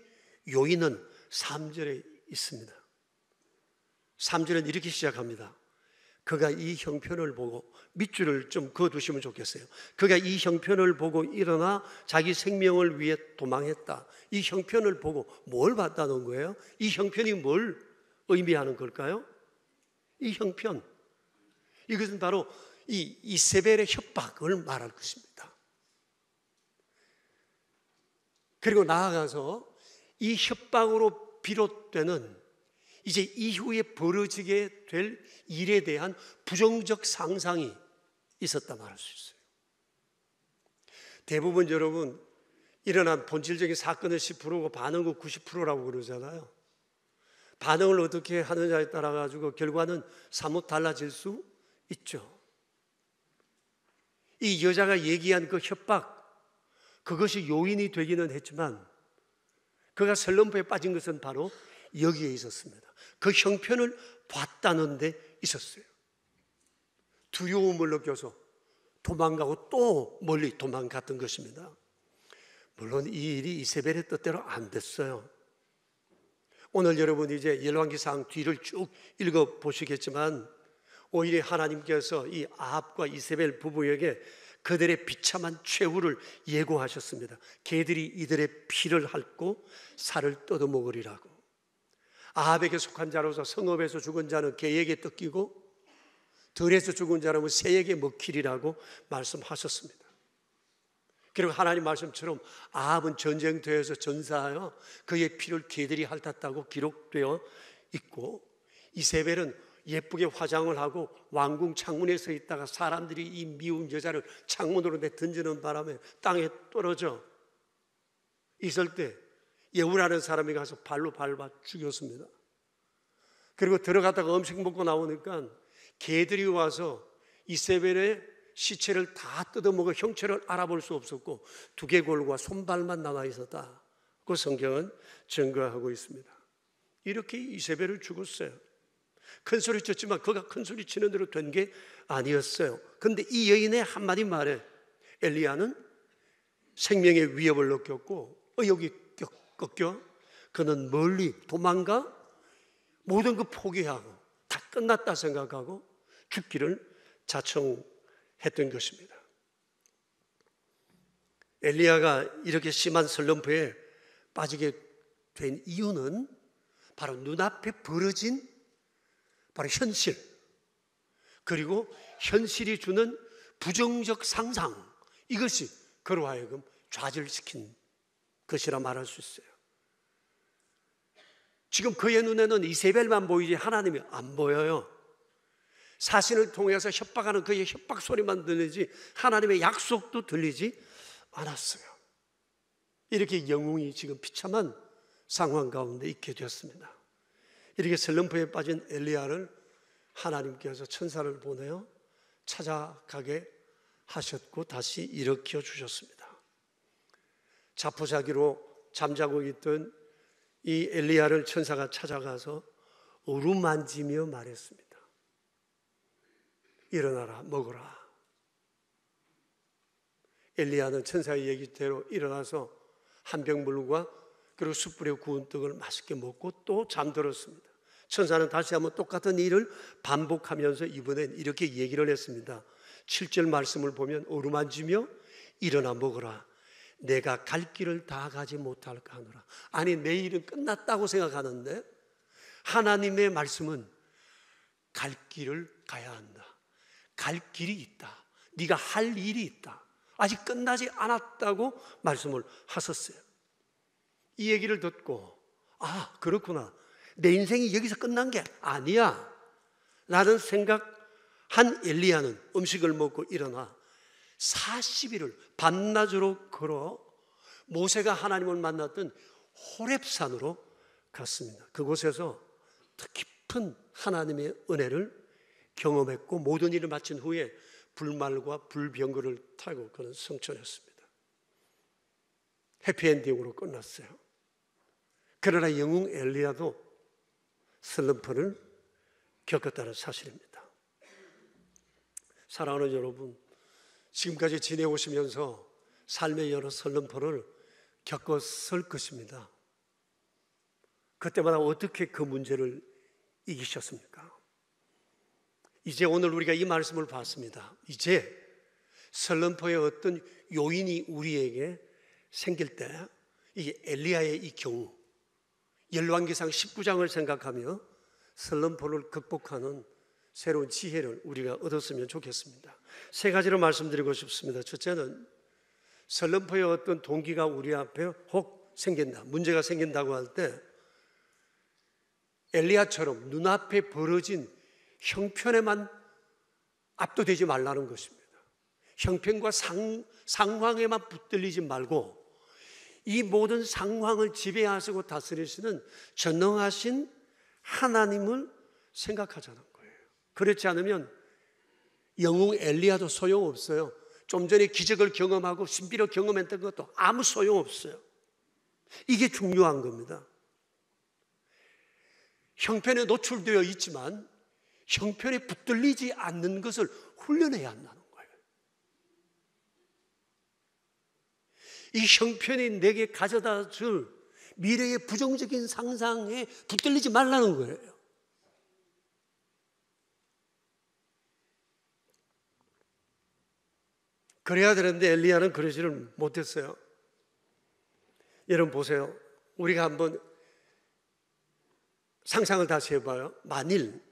K: 요인은 3절에 있습니다. 3절은 이렇게 시작합니다. 그가 이 형편을 보고, 밑줄을 좀 그어두시면 좋겠어요. 그가 이 형편을 보고 일어나 자기 생명을 위해 도망했다. 이 형편을 보고 뭘 봤다는 거예요? 이 형편이 뭘 의미하는 걸까요? 이 형편, 이것은 바로 이 이세벨의 협박을 말할 것입니다. 그리고 나아가서 이 협박으로 비롯되는 이제 이후에 벌어지게 될 일에 대한 부정적 상상이 있었다 말할 수 있어요. 대부분 여러분 일어난 본질적인 사건의 10%고 반응은 90%라고 그러잖아요. 반응을 어떻게 하느냐에 따라 가지고 결과는 사뭇 달라질 수 있죠. 이 여자가 얘기한 그 협박, 그것이 요인이 되기는 했지만 그가 슬럼프에 빠진 것은 바로 여기에 있었습니다. 그 형편을 봤다는 데 있었어요. 두려움을 느껴서 도망가고 또 멀리 도망갔던 것입니다. 물론 이 일이 이세벨의 뜻대로 안 됐어요. 오늘 여러분 이제 열왕기상 뒤를 쭉 읽어보시겠지만 오히려 하나님께서 이 아합과 이세벨 부부에게 그들의 비참한 최후를 예고하셨습니다. 개들이 이들의 피를 핥고 살을 뜯어먹으리라고. 아합에게 속한 자로서 성읍에서 죽은 자는 개에게 뜯기고 들에서 죽은 자는 새에게 먹히리라고 말씀하셨습니다. 그리고 하나님 말씀처럼 아합은 전쟁터에서 전사하여 그의 피를 개들이 핥았다고 기록되어 있고, 이세벨은 예쁘게 화장을 하고 왕궁 창문에 서 있다가 사람들이 이 미운 여자를 창문으로 내던지는 바람에 땅에 떨어져 있을 때 예후라는 사람이 가서 발로 밟아 죽였습니다. 그리고 들어갔다가 음식 먹고 나오니까 개들이 와서 이세벨의 시체를 다 뜯어먹어 형체를 알아볼 수 없었고 두개골과 손발만 남아 있었다. 그 성경은 증거하고 있습니다. 이렇게 이세벨을 죽었어요. 큰 소리 쳤지만 그가 큰 소리 치는 대로 된 게 아니었어요. 그런데 이 여인의 한마디 말에 엘리야는 생명의 위협을 느꼈고 의욕이 꺾여 그는 멀리 도망가 모든 거 포기하고 다 끝났다 생각하고 죽기를 자청했던 것입니다. 엘리야가 이렇게 심한 슬럼프에 빠지게 된 이유는 바로 눈앞에 벌어진 바로 현실, 그리고 현실이 주는 부정적 상상, 이것이 그로 하여금 좌절시킨 것이라 말할 수 있어요. 지금 그의 눈에는 이세벨만 보이지 하나님이 안 보여요. 사신을 통해서 협박하는 그의 협박 소리만 들리지 하나님의 약속도 들리지 않았어요. 이렇게 영웅이 지금 비참한 상황 가운데 있게 되었습니다. 이렇게 슬럼프에 빠진 엘리야를 하나님께서 천사를 보내어 찾아가게 하셨고 다시 일으켜 주셨습니다. 자포자기로 잠자고 있던 이 엘리야를 천사가 찾아가서 어루만지며 말했습니다. 일어나라, 먹어라. 엘리야는 천사의 얘기대로 일어나서 한 병 물과 그리고 숯불에 구운 떡을 맛있게 먹고 또 잠들었습니다. 천사는 다시 한번 똑같은 일을 반복하면서 이번엔 이렇게 얘기를 했습니다. 7절 말씀을 보면 어루만지며 일어나 먹어라. 내가 갈 길을 다 가지 못할까 하노라. 아니, 내 일은 끝났다고 생각하는데 하나님의 말씀은 갈 길을 가야 한다. 갈 길이 있다. 네가 할 일이 있다. 아직 끝나지 않았다고 말씀을 하셨어요. 이 얘기를 듣고 아, 그렇구나. 내 인생이 여기서 끝난 게 아니야 라는 생각한 엘리야는 음식을 먹고 일어나 40일을 밤낮으로 걸어 모세가 하나님을 만났던 호렙산으로 갔습니다. 그곳에서 더 깊은 하나님의 은혜를 경험했고 모든 일을 마친 후에 불말과 불병거를 타고 그는 성천했습니다. 해피엔딩으로 끝났어요. 그러나 영웅 엘리야도 슬럼프를 겪었다는 사실입니다. 사랑하는 여러분, 지금까지 지내오시면서 삶의 여러 슬럼프를 겪었을 것입니다. 그때마다 어떻게 그 문제를 이기셨습니까? 이제 오늘 우리가 이 말씀을 봤습니다. 이제 슬럼프의 어떤 요인이 우리에게 생길 때 이게 엘리야의 이 경우 열왕기상 19장을 생각하며 슬럼프를 극복하는 새로운 지혜를 우리가 얻었으면 좋겠습니다. 세 가지로 말씀드리고 싶습니다. 첫째는 슬럼프의 어떤 동기가 우리 앞에 혹 생긴다, 문제가 생긴다고 할 때 엘리야처럼 눈앞에 벌어진 형편에만 압도되지 말라는 것입니다. 형편과 상황에만 붙들리지 말고 이 모든 상황을 지배하시고 다스리시는 전능하신 하나님을 생각하자는 거예요. 그렇지 않으면 영웅 엘리야도 소용없어요. 좀 전에 기적을 경험하고 신비로 경험했던 것도 아무 소용없어요. 이게 중요한 겁니다. 형편에 노출되어 있지만 형편에 붙들리지 않는 것을 훈련해야 한다는 거예요. 이 형편이 내게 가져다 줄 미래의 부정적인 상상에 붙들리지 말라는 거예요. 그래야 되는데 엘리야는 그러지를 못했어요. 여러분 보세요. 우리가 한번 상상을 다시 해봐요. 만일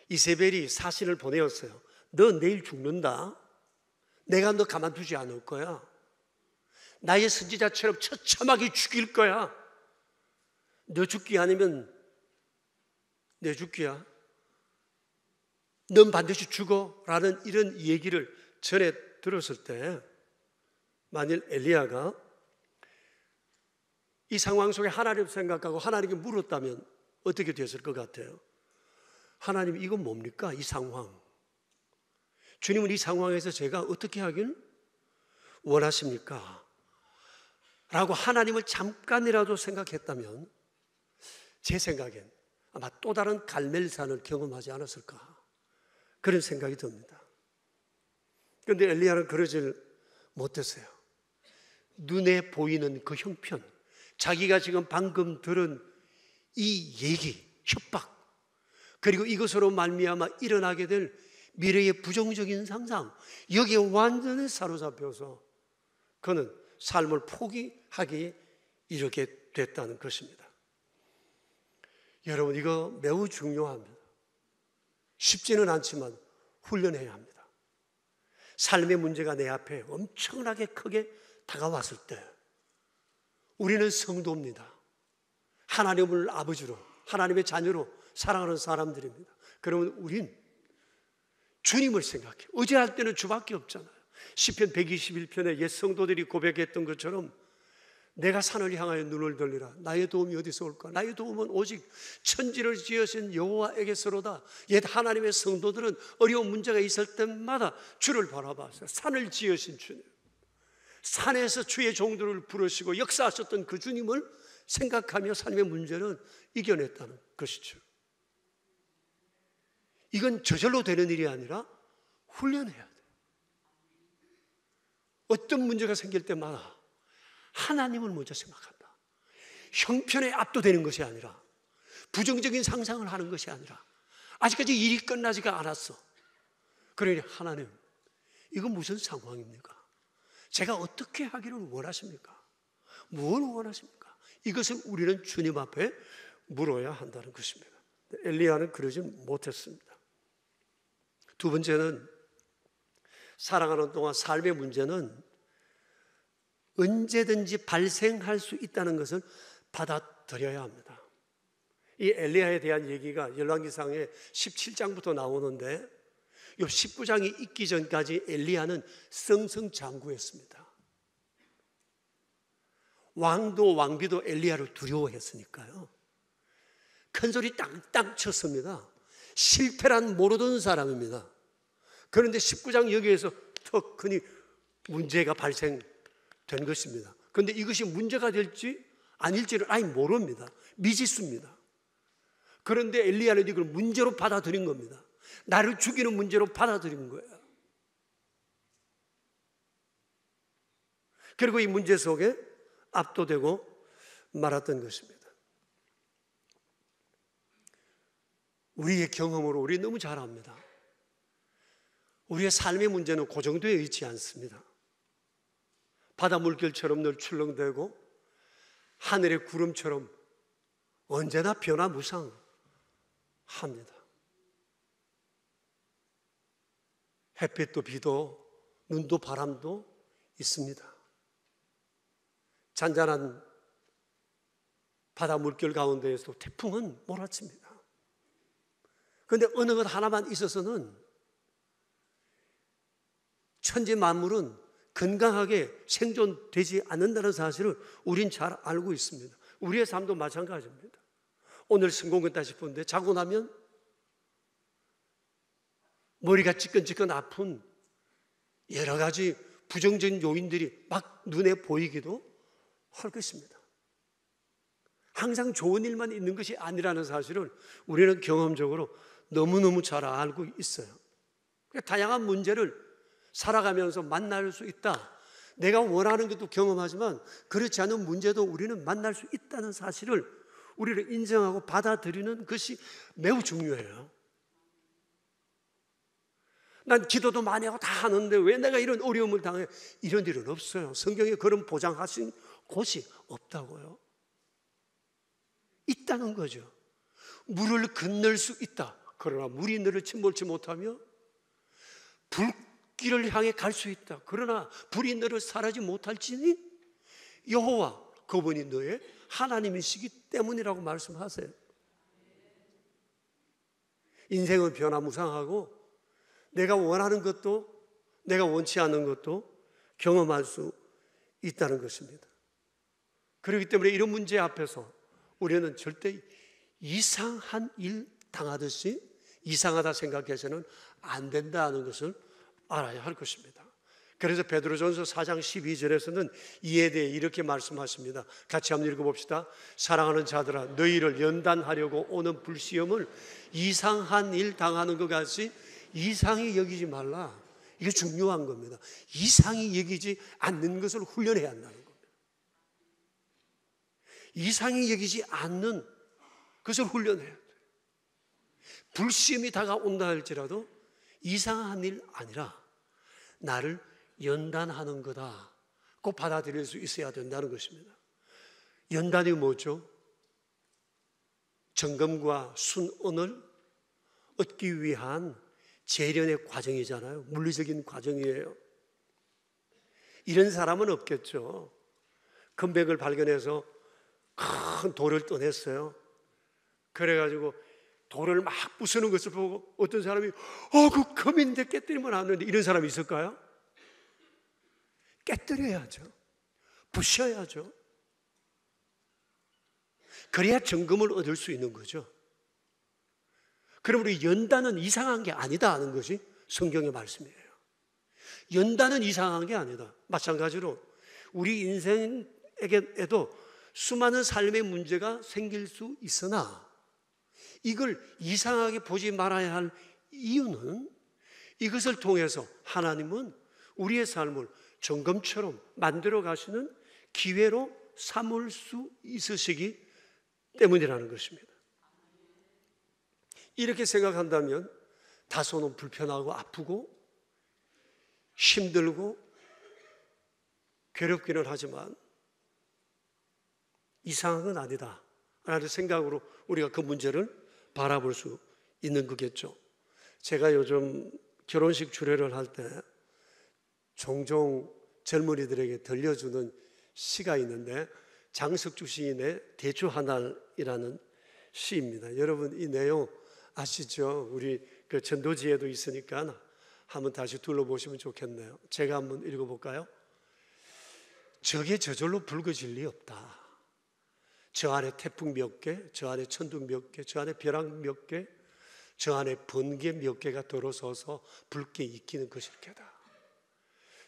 K: 이세벨이 사신을 보내었어요. 너 내일 죽는다. 내가 너 가만두지 않을 거야. 나의 선지자처럼 처참하게 죽일 거야. 너 죽기 아니면 내 죽기야. 넌 반드시 죽어 라는 이런 얘기를 전에 들었을 때 만일 엘리야가 이 상황 속에 하나님을 생각하고 하나님께 물었다면 어떻게 됐을 것 같아요? 하나님, 이건 뭡니까? 이 상황. 주님은 이 상황에서 제가 어떻게 하길 원하십니까? 라고 하나님을 잠깐이라도 생각했다면 제 생각엔 아마 또 다른 갈멜산을 경험하지 않았을까 그런 생각이 듭니다. 그런데 엘리야는 그러질 못했어요. 눈에 보이는 그 형편, 자기가 지금 방금 들은 이 얘기, 협박, 그리고 이것으로 말미암아 일어나게 될 미래의 부정적인 상상, 여기에 완전히 사로잡혀서 그는 삶을 포기하기 이렇게 됐다는 것입니다. 여러분, 이거 매우 중요합니다. 쉽지는 않지만 훈련해야 합니다. 삶의 문제가 내 앞에 엄청나게 크게 다가왔을 때 우리는 성도입니다. 하나님을 아버지로, 하나님의 자녀로 사랑하는 사람들입니다. 그러면 우린 주님을 생각해. 의지할 때는 주밖에 없잖아요. 시편 121편에 옛 성도들이 고백했던 것처럼 내가 산을 향하여 눈을 돌리라. 나의 도움이 어디서 올까? 나의 도움은 오직 천지를 지으신 여호와에게서로다. 옛 하나님의 성도들은 어려운 문제가 있을 때마다 주를 바라봤어요. 산을 지으신 주님, 산에서 주의 종들을 부르시고 역사하셨던 그 주님을 생각하며 삶의 문제는 이겨냈다는 것이죠. 이건 저절로 되는 일이 아니라 훈련해야 돼요. 어떤 문제가 생길 때마다 하나님을 먼저 생각한다. 형편에 압도되는 것이 아니라, 부정적인 상상을 하는 것이 아니라, 아직까지 일이 끝나지가 않았어. 그러니 하나님, 이건 무슨 상황입니까? 제가 어떻게 하기를 원하십니까? 뭘 원하십니까? 이것을 우리는 주님 앞에 물어야 한다는 것입니다. 엘리야는 그러지 못했습니다. 두 번째는 살아가는 동안 삶의 문제는 언제든지 발생할 수 있다는 것을 받아들여야 합니다. 이 엘리야에 대한 얘기가 열왕기상에 17장부터 나오는데 이 19장이 있기 전까지 엘리야는 승승장구했습니다. 왕도 왕비도 엘리야를 두려워했으니까요. 큰 소리 땅땅 쳤습니다. 실패란 모르던 사람입니다. 그런데 19장 여기에서 더 크니 문제가 발생된 것입니다. 그런데 이것이 문제가 될지 아닐지를 아예 모릅니다. 미지수입니다. 그런데 엘리야는 이걸 문제로 받아들인 겁니다. 나를 죽이는 문제로 받아들인 거예요. 그리고 이 문제 속에 압도되고 말았던 것입니다. 우리의 경험으로 우리 너무 잘 압니다. 우리의 삶의 문제는 고정되어 있지 않습니다. 바다 물결처럼 늘 출렁대고 하늘의 구름처럼 언제나 변화무쌍합니다. 햇빛도 비도 눈도 바람도 있습니다. 잔잔한 바다 물결 가운데에서 태풍은 몰아칩니다. 그런데 어느 것 하나만 있어서는 천지 만물은 건강하게 생존되지 않는다는 사실을 우린 잘 알고 있습니다. 우리의 삶도 마찬가지입니다. 오늘 성공했다 싶은데 자고 나면 머리가 찌끈찌끈 아픈 여러 가지 부정적인 요인들이 막 눈에 보이기도 할 것입니다. 항상 좋은 일만 있는 것이 아니라는 사실을 우리는 경험적으로 너무너무 잘 알고 있어요. 다양한 문제를 살아가면서 만날 수 있다. 내가 원하는 것도 경험하지만 그렇지 않은 문제도 우리는 만날 수 있다는 사실을 우리를 인정하고 받아들이는 것이 매우 중요해요. 난 기도도 많이 하고 다 하는데 왜 내가 이런 어려움을 당해? 이런 일은 없어요. 성경에 그런 보장하신 곳이 없다고요. 있다는 거죠. 물을 건널 수 있다. 그러나 물이 너를 침몰치 못하며 불길을 향해 갈 수 있다. 그러나 불이 너를 사라지 못할지니 여호와 그분이 너의 하나님이시기 때문이라고 말씀하세요. 인생은 변화무쌍하고 내가 원하는 것도 내가 원치 않는 것도 경험할 수 있다는 것입니다. 그렇기 때문에 이런 문제 앞에서 우리는 절대 이상한 일 당하듯이 이상하다 생각해서는 안 된다는 것을 알아야 할 것입니다. 그래서 베드로전서 4장 12절에서는 이에 대해 이렇게 말씀하십니다. 같이 한번 읽어봅시다. 사랑하는 자들아 너희를 연단하려고 오는 불시험을 이상한 일 당하는 것 같이 이상히 여기지 말라. 이게 중요한 겁니다. 이상히 여기지 않는 것을 훈련해야 한다는 겁니다. 이상히 여기지 않는 것을 훈련해야 돼요. 불시험이 다가온다 할지라도 이상한 일 아니라 나를 연단하는 거다. 꼭 받아들일 수 있어야 된다는 것입니다. 연단이 뭐죠? 점검과 순언을 얻기 위한 재련의 과정이잖아요. 물리적인 과정이에요. 이런 사람은 없겠죠. 금백을 발견해서 큰 돌을 떠냈어요. 그래가지고 돌을 막 부수는 것을 보고 어떤 사람이 그 금인데 깨뜨리면 안 되는데 이런 사람이 있을까요? 깨뜨려야죠. 부셔야죠. 그래야 점검을 얻을 수 있는 거죠. 그럼 우리 연단은 이상한 게 아니다 하는 것이 성경의 말씀이에요. 연단은 이상한 게 아니다. 마찬가지로 우리 인생에게도 수많은 삶의 문제가 생길 수 있으나 이걸 이상하게 보지 말아야 할 이유는 이것을 통해서 하나님은 우리의 삶을 점검처럼 만들어 가시는 기회로 삼을 수 있으시기 때문이라는 것입니다. 이렇게 생각한다면 다소는 불편하고 아프고 힘들고 괴롭기는 하지만 이상한 건 아니다 라는 생각으로 우리가 그 문제를 바라볼 수 있는 거겠죠. 제가 요즘 결혼식 주례를 할 때 종종 젊은이들에게 들려주는 시가 있는데 장석주 시인의 대추 하날이라는 시입니다. 여러분 이 내용 아시죠? 우리 그 전도지에도 있으니까 한번 다시 둘러보시면 좋겠네요. 제가 한번 읽어볼까요? 적에 저절로 붉어질 리 없다. 저 안에 태풍 몇 개, 저 안에 천둥 몇 개, 저 안에 벼락 몇 개, 저 안에 번개 몇 개가 들어서서 붉게 익히는 것일 게다.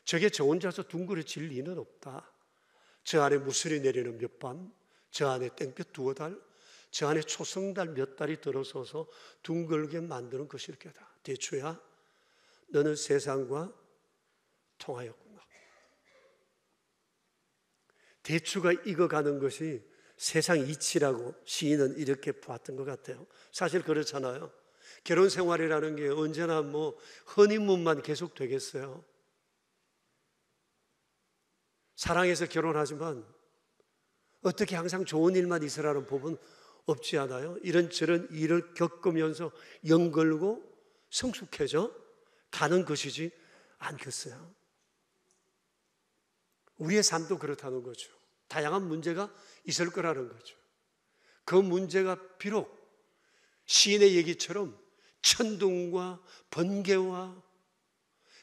K: 저게 저 혼자서 둥그러질 리는 없다. 저 안에 무슬이 내리는 몇 밤, 저 안에 땡볕 두어 달, 저 안에 초성달 몇 달이 들어서서 둥글게 만드는 것일 게다. 대추야, 너는 세상과 통하였구나. 대추가 익어가는 것이 세상 이치라고 시인은 이렇게 봤던 것 같아요. 사실 그렇잖아요. 결혼 생활이라는 게 언제나 뭐 허니문만 계속 되겠어요. 사랑해서 결혼하지만 어떻게 항상 좋은 일만 있으라는 법은 없지 않아요? 이런저런 일을 겪으면서 연걸고 성숙해져 가는 것이지 않겠어요? 우리의 삶도 그렇다는 거죠. 다양한 문제가 있을 거라는 거죠. 그 문제가 비록 시인의 얘기처럼 천둥과 번개와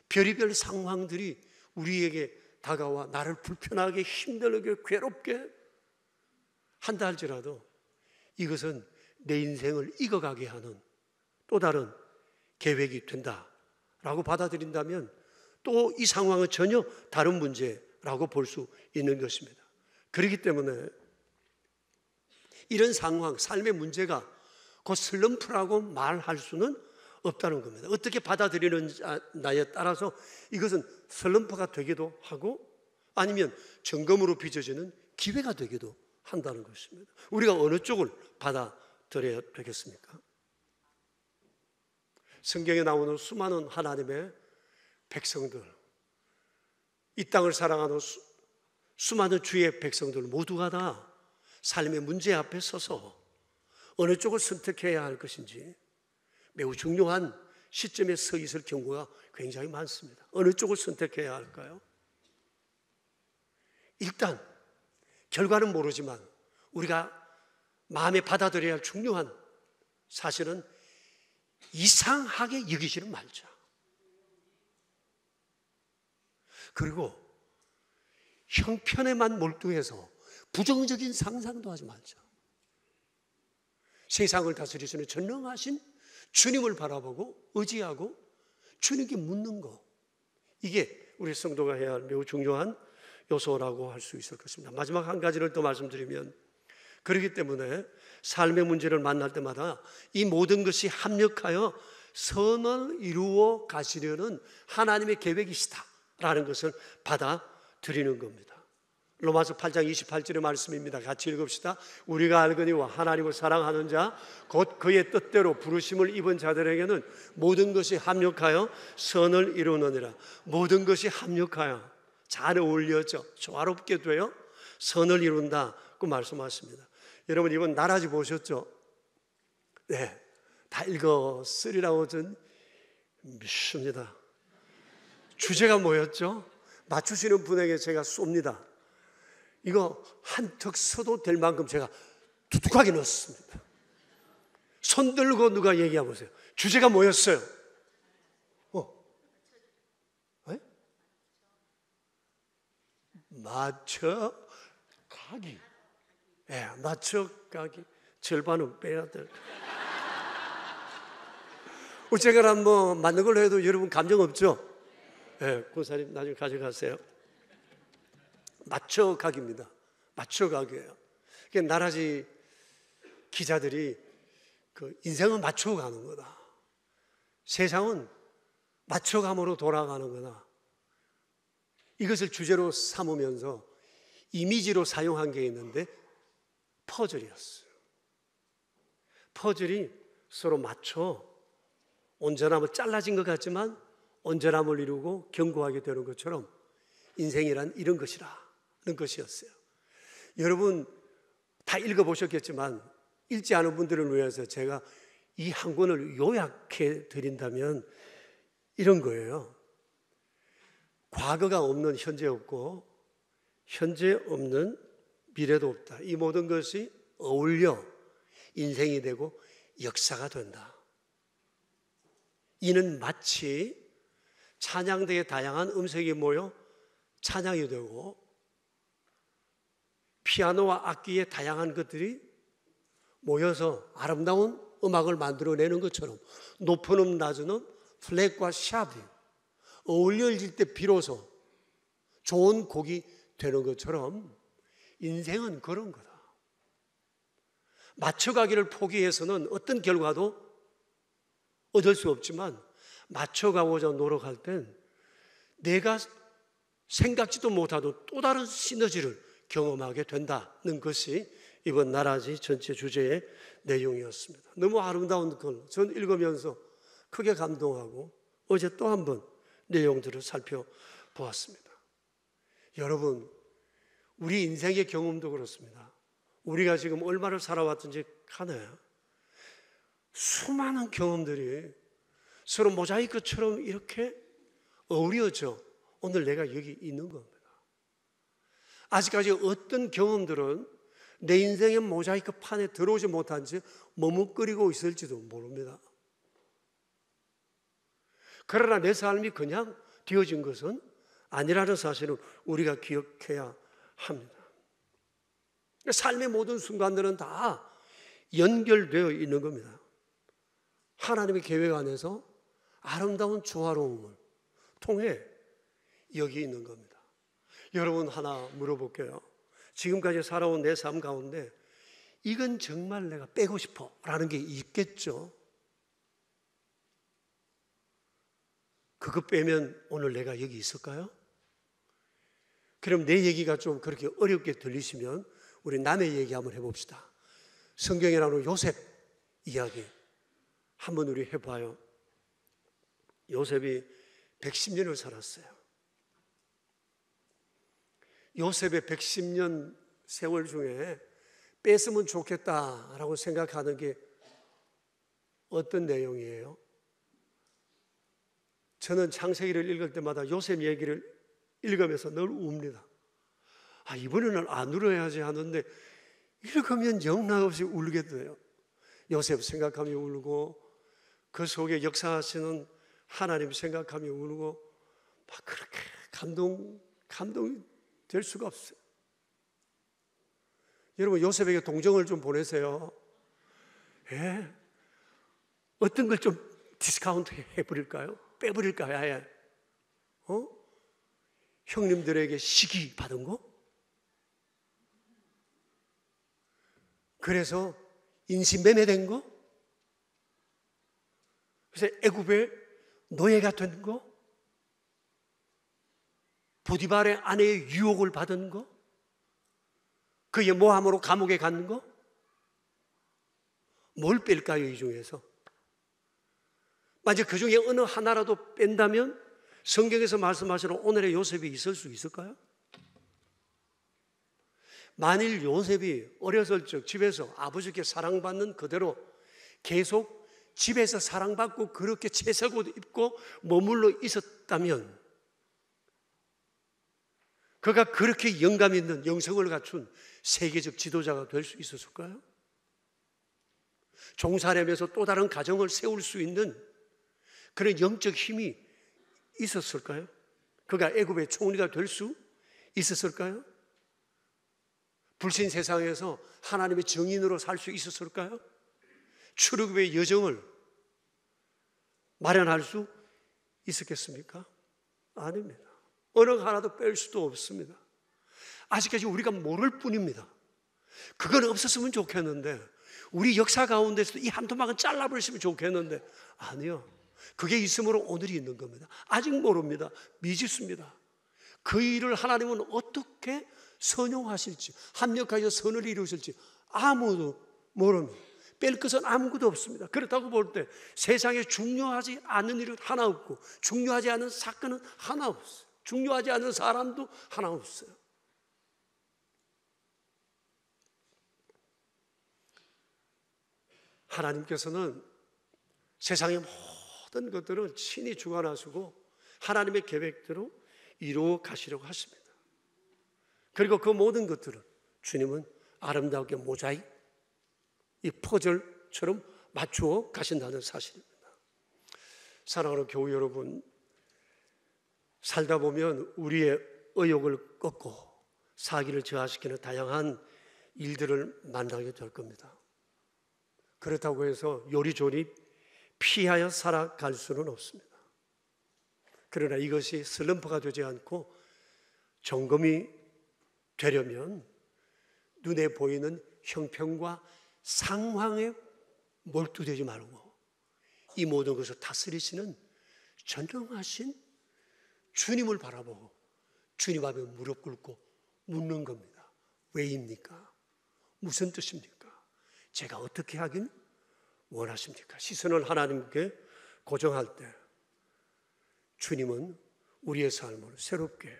K: 별의별 상황들이 우리에게 다가와 나를 불편하게 힘들게 괴롭게 한다 할지라도 이것은 내 인생을 익어가게 하는 또 다른 계획이 된다라고 받아들인다면 또 이 상황은 전혀 다른 문제라고 볼 수 있는 것입니다. 그렇기 때문에 이런 상황, 삶의 문제가 곧 슬럼프라고 말할 수는 없다는 겁니다. 어떻게 받아들이느냐에 따라서 이것은 슬럼프가 되기도 하고 아니면 점검으로 빚어지는 기회가 되기도 한다는 것입니다. 우리가 어느 쪽을 받아들여야 되겠습니까? 성경에 나오는 수많은 하나님의 백성들, 이 땅을 사랑하는 수많은 주의 백성들 모두가 다 삶의 문제 앞에 서서 어느 쪽을 선택해야 할 것인지 매우 중요한 시점에 서 있을 경우가 굉장히 많습니다. 어느 쪽을 선택해야 할까요? 일단 결과는 모르지만 우리가 마음에 받아들여야 할 중요한 사실은 이상하게 여기지는 말자. 그리고 형편에만 몰두해서 부정적인 상상도 하지 말자. 세상을 다스리시는 전능하신 주님을 바라보고 의지하고 주님께 묻는 것, 이게 우리 성도가 해야 할 매우 중요한 요소라고 할 수 있을 것입니다. 마지막 한 가지를 더 말씀드리면, 그렇기 때문에 삶의 문제를 만날 때마다 이 모든 것이 합력하여 선을 이루어 가시려는 하나님의 계획이시다라는 것을 받아들이는 겁니다. 로마서 8장 28절의 말씀입니다. 같이 읽읍시다. 우리가 알거니와 하나님을 사랑하는 자 곧 그의 뜻대로 부르심을 입은 자들에게는 모든 것이 합력하여 선을 이루느니라. 모든 것이 합력하여 잘 어울려져 조화롭게 되어 선을 이룬다고 말씀하십니다. 여러분 이번 나라지 보셨죠? 네, 다 읽었으리라고 전 믿습니다. 주제가 뭐였죠? 맞추시는 분에게 제가 쏩니다. 이거 한턱 써도 될 만큼 제가 두둑하게 넣었습니다. 손 들고 누가 얘기해 보세요. 주제가 뭐였어요? 네? 맞춰가기. 네, 맞춰가기. 절반은 빼야 될. 어쨌거나 뭐 맞는 걸로 해도 여러분 감정 없죠? 네, 고사님 나중에 가져가세요. 맞춰가기입니다. 맞춰가기예요. 그러니까 나라지 기자들이 그 인생은 맞춰가는 거다. 세상은 맞춰감으로 돌아가는 거다. 이것을 주제로 삼으면서 이미지로 사용한 게 있는데 퍼즐이었어요. 퍼즐이 서로 맞춰 온전함을 잘라진 것 같지만 온전함을 이루고 견고하게 되는 것처럼 인생이란 이런 것이라는 것이었어요. 여러분 다 읽어보셨겠지만 읽지 않은 분들을 위해서 제가 이 한 권을 요약해 드린다면 이런 거예요. 과거가 없는 현재 없고 현재 없는 미래도 없다. 이 모든 것이 어울려 인생이 되고 역사가 된다. 이는 마치 찬양대의 다양한 음색이 모여 찬양이 되고 피아노와 악기의 다양한 것들이 모여서 아름다운 음악을 만들어내는 것처럼 높은 음, 낮은 음, 플랫과 샤프 어울려질 때 비로소 좋은 곡이 되는 것처럼 인생은 그런 거다. 맞춰가기를 포기해서는 어떤 결과도 얻을 수 없지만 맞춰가고자 노력할 땐 내가 생각지도 못하던 또 다른 시너지를 경험하게 된다는 것이 이번 나라지 전체 주제의 내용이었습니다. 너무 아름다운 글, 전 읽으면서 크게 감동하고 어제 또 한 번 내용들을 살펴보았습니다. 여러분, 우리 인생의 경험도 그렇습니다. 우리가 지금 얼마를 살아왔든지 간에 수많은 경험들이 서로 모자이크처럼 이렇게 어우러져 오늘 내가 여기 있는 겁니다. 아직까지 어떤 경험들은 내 인생의 모자이크 판에 들어오지 못한 채 머뭇거리고 있을지도 모릅니다. 그러나 내 삶이 그냥 되어진 것은 아니라는 사실을 우리가 기억해야 합니다. 삶의 모든 순간들은 다 연결되어 있는 겁니다. 하나님의 계획 안에서 아름다운 조화로움을 통해 여기 있는 겁니다. 여러분 하나 물어볼게요. 지금까지 살아온 내 삶 가운데 이건 정말 내가 빼고 싶어 라는 게 있겠죠. 그거 빼면 오늘 내가 여기 있을까요? 그럼 내 얘기가 좀 그렇게 어렵게 들리시면 우리 남의 얘기 한번 해봅시다. 성경에 나오는 요셉 이야기 한번 우리 해봐요. 요셉이 110년을 살았어요. 요셉의 110년 세월 중에 뺐으면 좋겠다라고 생각하는 게 어떤 내용이에요? 저는 창세기를 읽을 때마다 요셉 얘기를 읽으면서 늘 웁니다. 이번에는 안 울어야지 하는데 읽으면 영락없이 울게 돼요. 요셉 생각하며 울고 그 속에 역사하시는 하나님 생각하며 울고 막 그렇게 감동이 될 수가 없어요. 여러분 요셉에게 동정을 좀 보내세요. 예? 어떤 걸 좀 디스카운트 해버릴까요? 빼버릴까요? 아예? 형님들에게 시기 받은 거? 그래서 인신매매된 거? 그래서 애굽의 노예가 된 거? 보디발의 아내의 유혹을 받은 거? 그의 모함으로 감옥에 간 거? 뭘 뺄까요, 이 중에서? 만약 그 중에 어느 하나라도 뺀다면 성경에서 말씀하시는 오늘의 요셉이 있을 수 있을까요? 만일 요셉이 어렸을 적 집에서 아버지께 사랑받는 그대로 계속 집에서 사랑받고 그렇게 채색옷 입고 머물러 있었다면 그가 그렇게 영감 있는 영성을 갖춘 세계적 지도자가 될 수 있었을까요? 종살이면서 또 다른 가정을 세울 수 있는 그런 영적 힘이 있었을까요? 그가 애굽의 총리가 될 수 있었을까요? 불신 세상에서 하나님의 증인으로 살 수 있었을까요? 출애굽의 여정을 마련할 수 있었겠습니까? 아닙니다. 어느 하나도 뺄 수도 없습니다. 아직까지 우리가 모를 뿐입니다. 그건 없었으면 좋겠는데 우리 역사 가운데서도 이 한 토막은 잘라버리시면 좋겠는데 아니요. 그게 있으므로 오늘이 있는 겁니다. 아직 모릅니다. 미지수입니다. 그 일을 하나님은 어떻게 선용하실지 합력하여 선을 이루실지 아무도 모릅니다. 뺄 것은 아무것도 없습니다. 그렇다고 볼 때 세상에 중요하지 않은 일은 하나 없고 중요하지 않은 사건은 하나 없어요. 중요하지 않은 사람도 하나 없어요. 하나님께서는 세상의 모든 것들을 친히 주관하시고 하나님의 계획대로 이루어 가시려고 하십니다. 그리고 그 모든 것들을 주님은 아름답게 모자이크, 이 퍼즐처럼 맞추어 가신다는 사실입니다. 사랑하는 교우 여러분, 살다 보면 우리의 의욕을 꺾고 사기를 저하시키는 다양한 일들을 만나게 될 겁니다. 그렇다고 해서 요리조리 피하여 살아갈 수는 없습니다. 그러나 이것이 슬럼프가 되지 않고 점검이 되려면 눈에 보이는 형편과 상황에 몰두되지 말고 이 모든 것을 다스리시는 전능하신 주님을 바라보고 주님 앞에 무릎 꿇고 묻는 겁니다. 왜입니까? 무슨 뜻입니까? 제가 어떻게 하긴 원하십니까? 시선을 하나님께 고정할 때 주님은 우리의 삶을 새롭게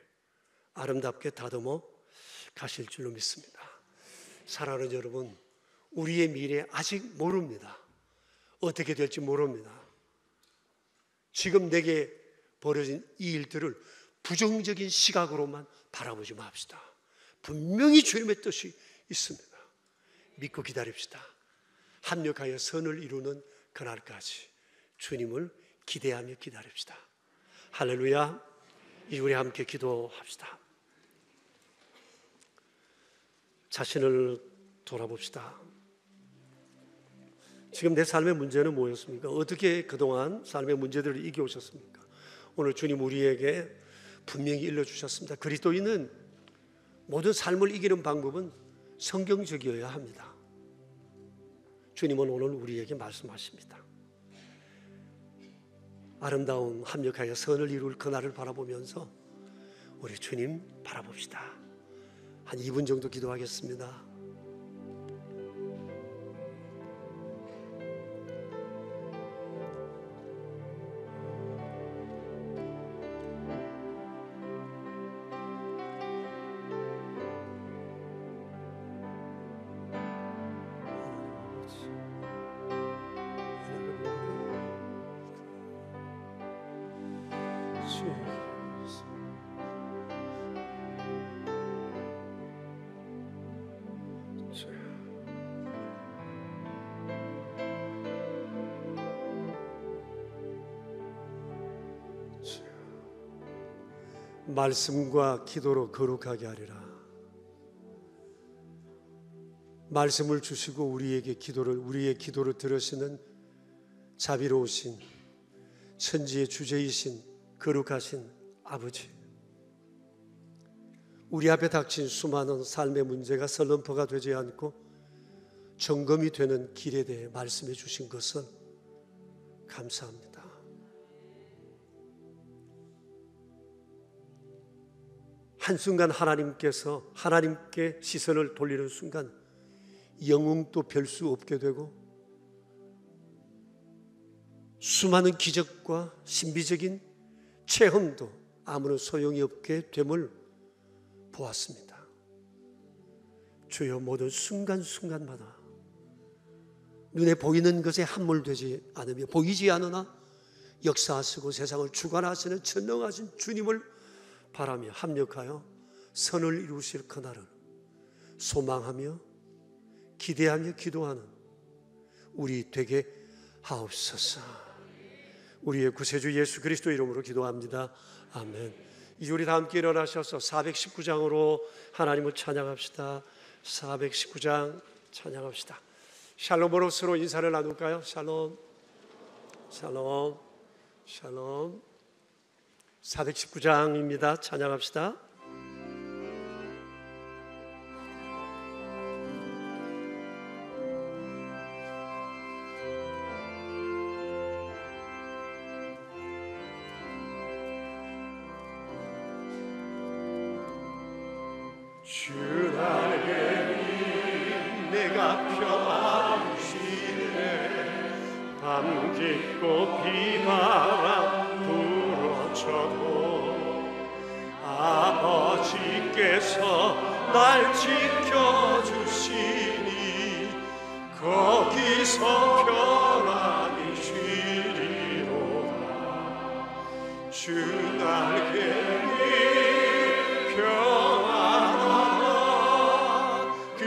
K: 아름답게 다듬어 가실 줄로 믿습니다. 사랑하는 여러분, 우리의 미래 아직 모릅니다. 어떻게 될지 모릅니다. 지금 내게 벌어진 이 일들을 부정적인 시각으로만 바라보지 맙시다. 분명히 주님의 뜻이 있습니다. 믿고 기다립시다. 합력하여 선을 이루는 그날까지 주님을 기대하며 기다립시다. 할렐루야. 이제 우리 함께 기도합시다. 자신을 돌아봅시다. 지금 내 삶의 문제는 뭐였습니까? 어떻게 그동안 삶의 문제들을 이겨오셨습니까? 오늘 주님 우리에게 분명히 일러주셨습니다. 그리스도인은 모든 삶을 이기는 방법은 성경적이어야 합니다. 주님은 오늘 우리에게 말씀하십니다. 아름다운 합력하여 선을 이룰 그날을 바라보면서 우리 주님 바라봅시다. 한 2분 정도 기도하겠습니다. 말씀과 기도로 거룩하게 하리라. 말씀을 주시고 우리의 기도를 들으시는 자비로우신 천지의 주제이신 거룩하신 아버지, 우리 앞에 닥친 수많은 삶의 문제가 슬럼프가 되지 않고 점검이 되는 길에 대해 말씀해 주신 것을 감사합니다. 한순간 하나님께 시선을 돌리는 순간 영웅도 별 수 없게 되고 수많은 기적과 신비적인 체험도 아무런 소용이 없게 됨을 보았습니다. 주여, 모든 순간순간마다 눈에 보이는 것에 함몰되지 않으며 보이지 않으나 역사하시고 세상을 주관하시는 전능하신 주님을 바라며 합력하여 선을 이루실 그날을 소망하며 기대하며 기도하는 우리 되게 하옵소서. 우리의 구세주 예수 그리스도 이름으로 기도합니다. 아멘. 이제 우리 다 함께 일어나셔서 419장으로 하나님을 찬양합시다. 419장 찬양합시다. 샬롬으로 서로 인사를 나눌까요? 샬롬, 샬롬, 샬롬. 419장입니다. 찬양합시다. 주 나에게 내가 평안 주시네. 밤 깊고 비바람 불어쳐도 아버지께서 날 지켜주시니 거기서 평안히 쉬리로다. 주 날개니 평안하라. 그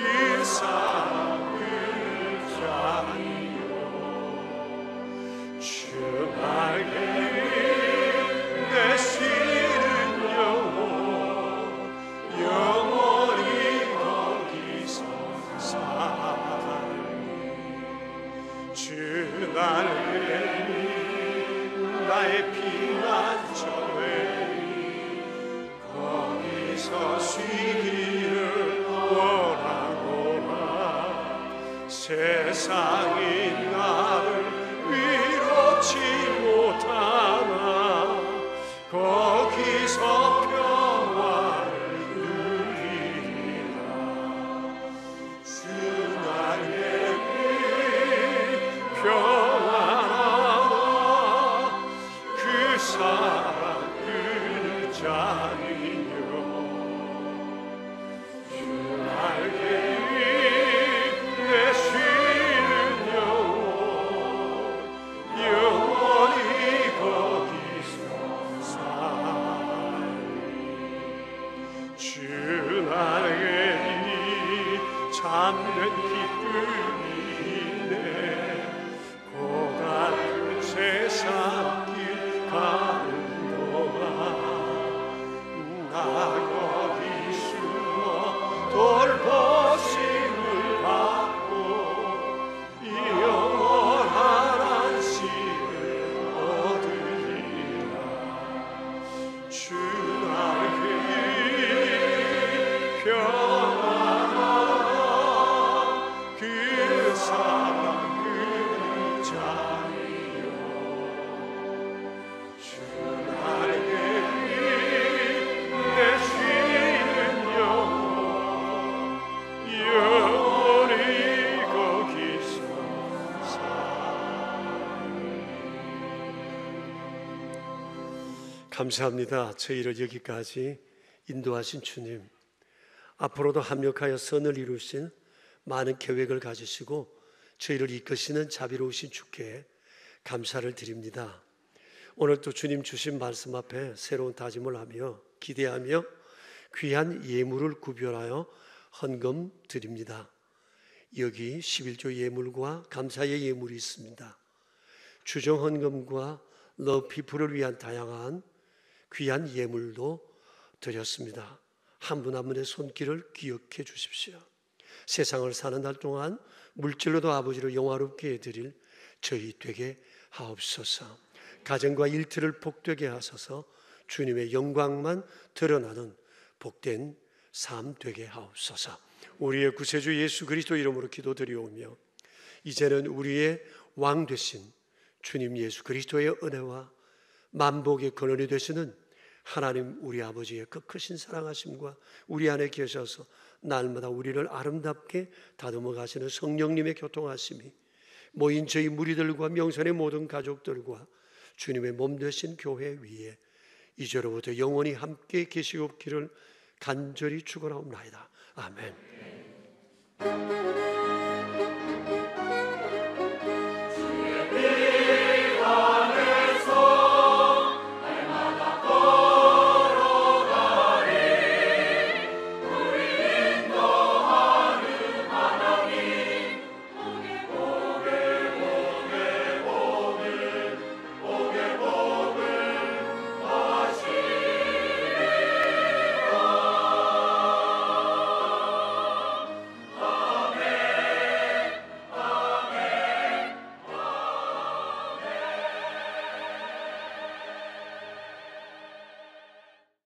K: 사랑을 자니요. 주 날개니 내 쉬는 영혼 영원히 거기서 살리. 주 날개니 나의 피난처에 거기서 쉬기를 원하노라. 세상이 나를 위로치 못하나 거기서 평화를 누리리라. 주 나에게 평안하라. 그 사랑을 자니요. 주 나에게 내 쉬는 영혼 영원히 거기서 살리. 주 나에게 참된 기쁨이네. 고달픈 세상 길 가는 동안 나 거기 숨어 돌보심을 받고 이 영원한 안식을 얻으리라. 주 나에게 평안하라. 그 사랑을 자니요. 주 나에게 내 쉬는 영혼 영원히 거기서 살리. 감사합니다. 저희를 여기까지 인도하신 주님, 앞으로도 합력하여 선을 이루신 많은 계획을 가지시고 저희를 이끄시는 자비로우신 주께 감사를 드립니다. 오늘 또 주님 주신 말씀 앞에 새로운 다짐을 하며 기대하며 귀한 예물을 구별하여 헌금 드립니다. 여기 11조 예물과 감사의 예물이 있습니다. 주정 헌금과 러브피플을 위한 다양한 귀한 예물도 드렸습니다. 한 분 한 분의 손길을 기억해 주십시오. 세상을 사는 날 동안 물질로도 아버지를 영화롭게 해드릴 저희 되게 하옵소서. 가정과 일터를 복되게 하소서. 주님의 영광만 드러나는 복된 삶 되게 하옵소서. 우리의 구세주 예수 그리스도 이름으로 기도드리오며 이제는 우리의 왕 되신 주님 예수 그리스도의 은혜와 만복의 근원이 되시는 하나님 우리 아버지의 그 크신 사랑하심과 우리 안에 계셔서 날마다 우리를 아름답게 다듬어 가시는 성령님의 교통하심이 모인 저희 무리들과 명선의 모든 가족들과 주님의 몸 되신 교회 위에 이제로부터 영원히 함께 계시옵기를 간절히 축원하옵나이다. 아멘.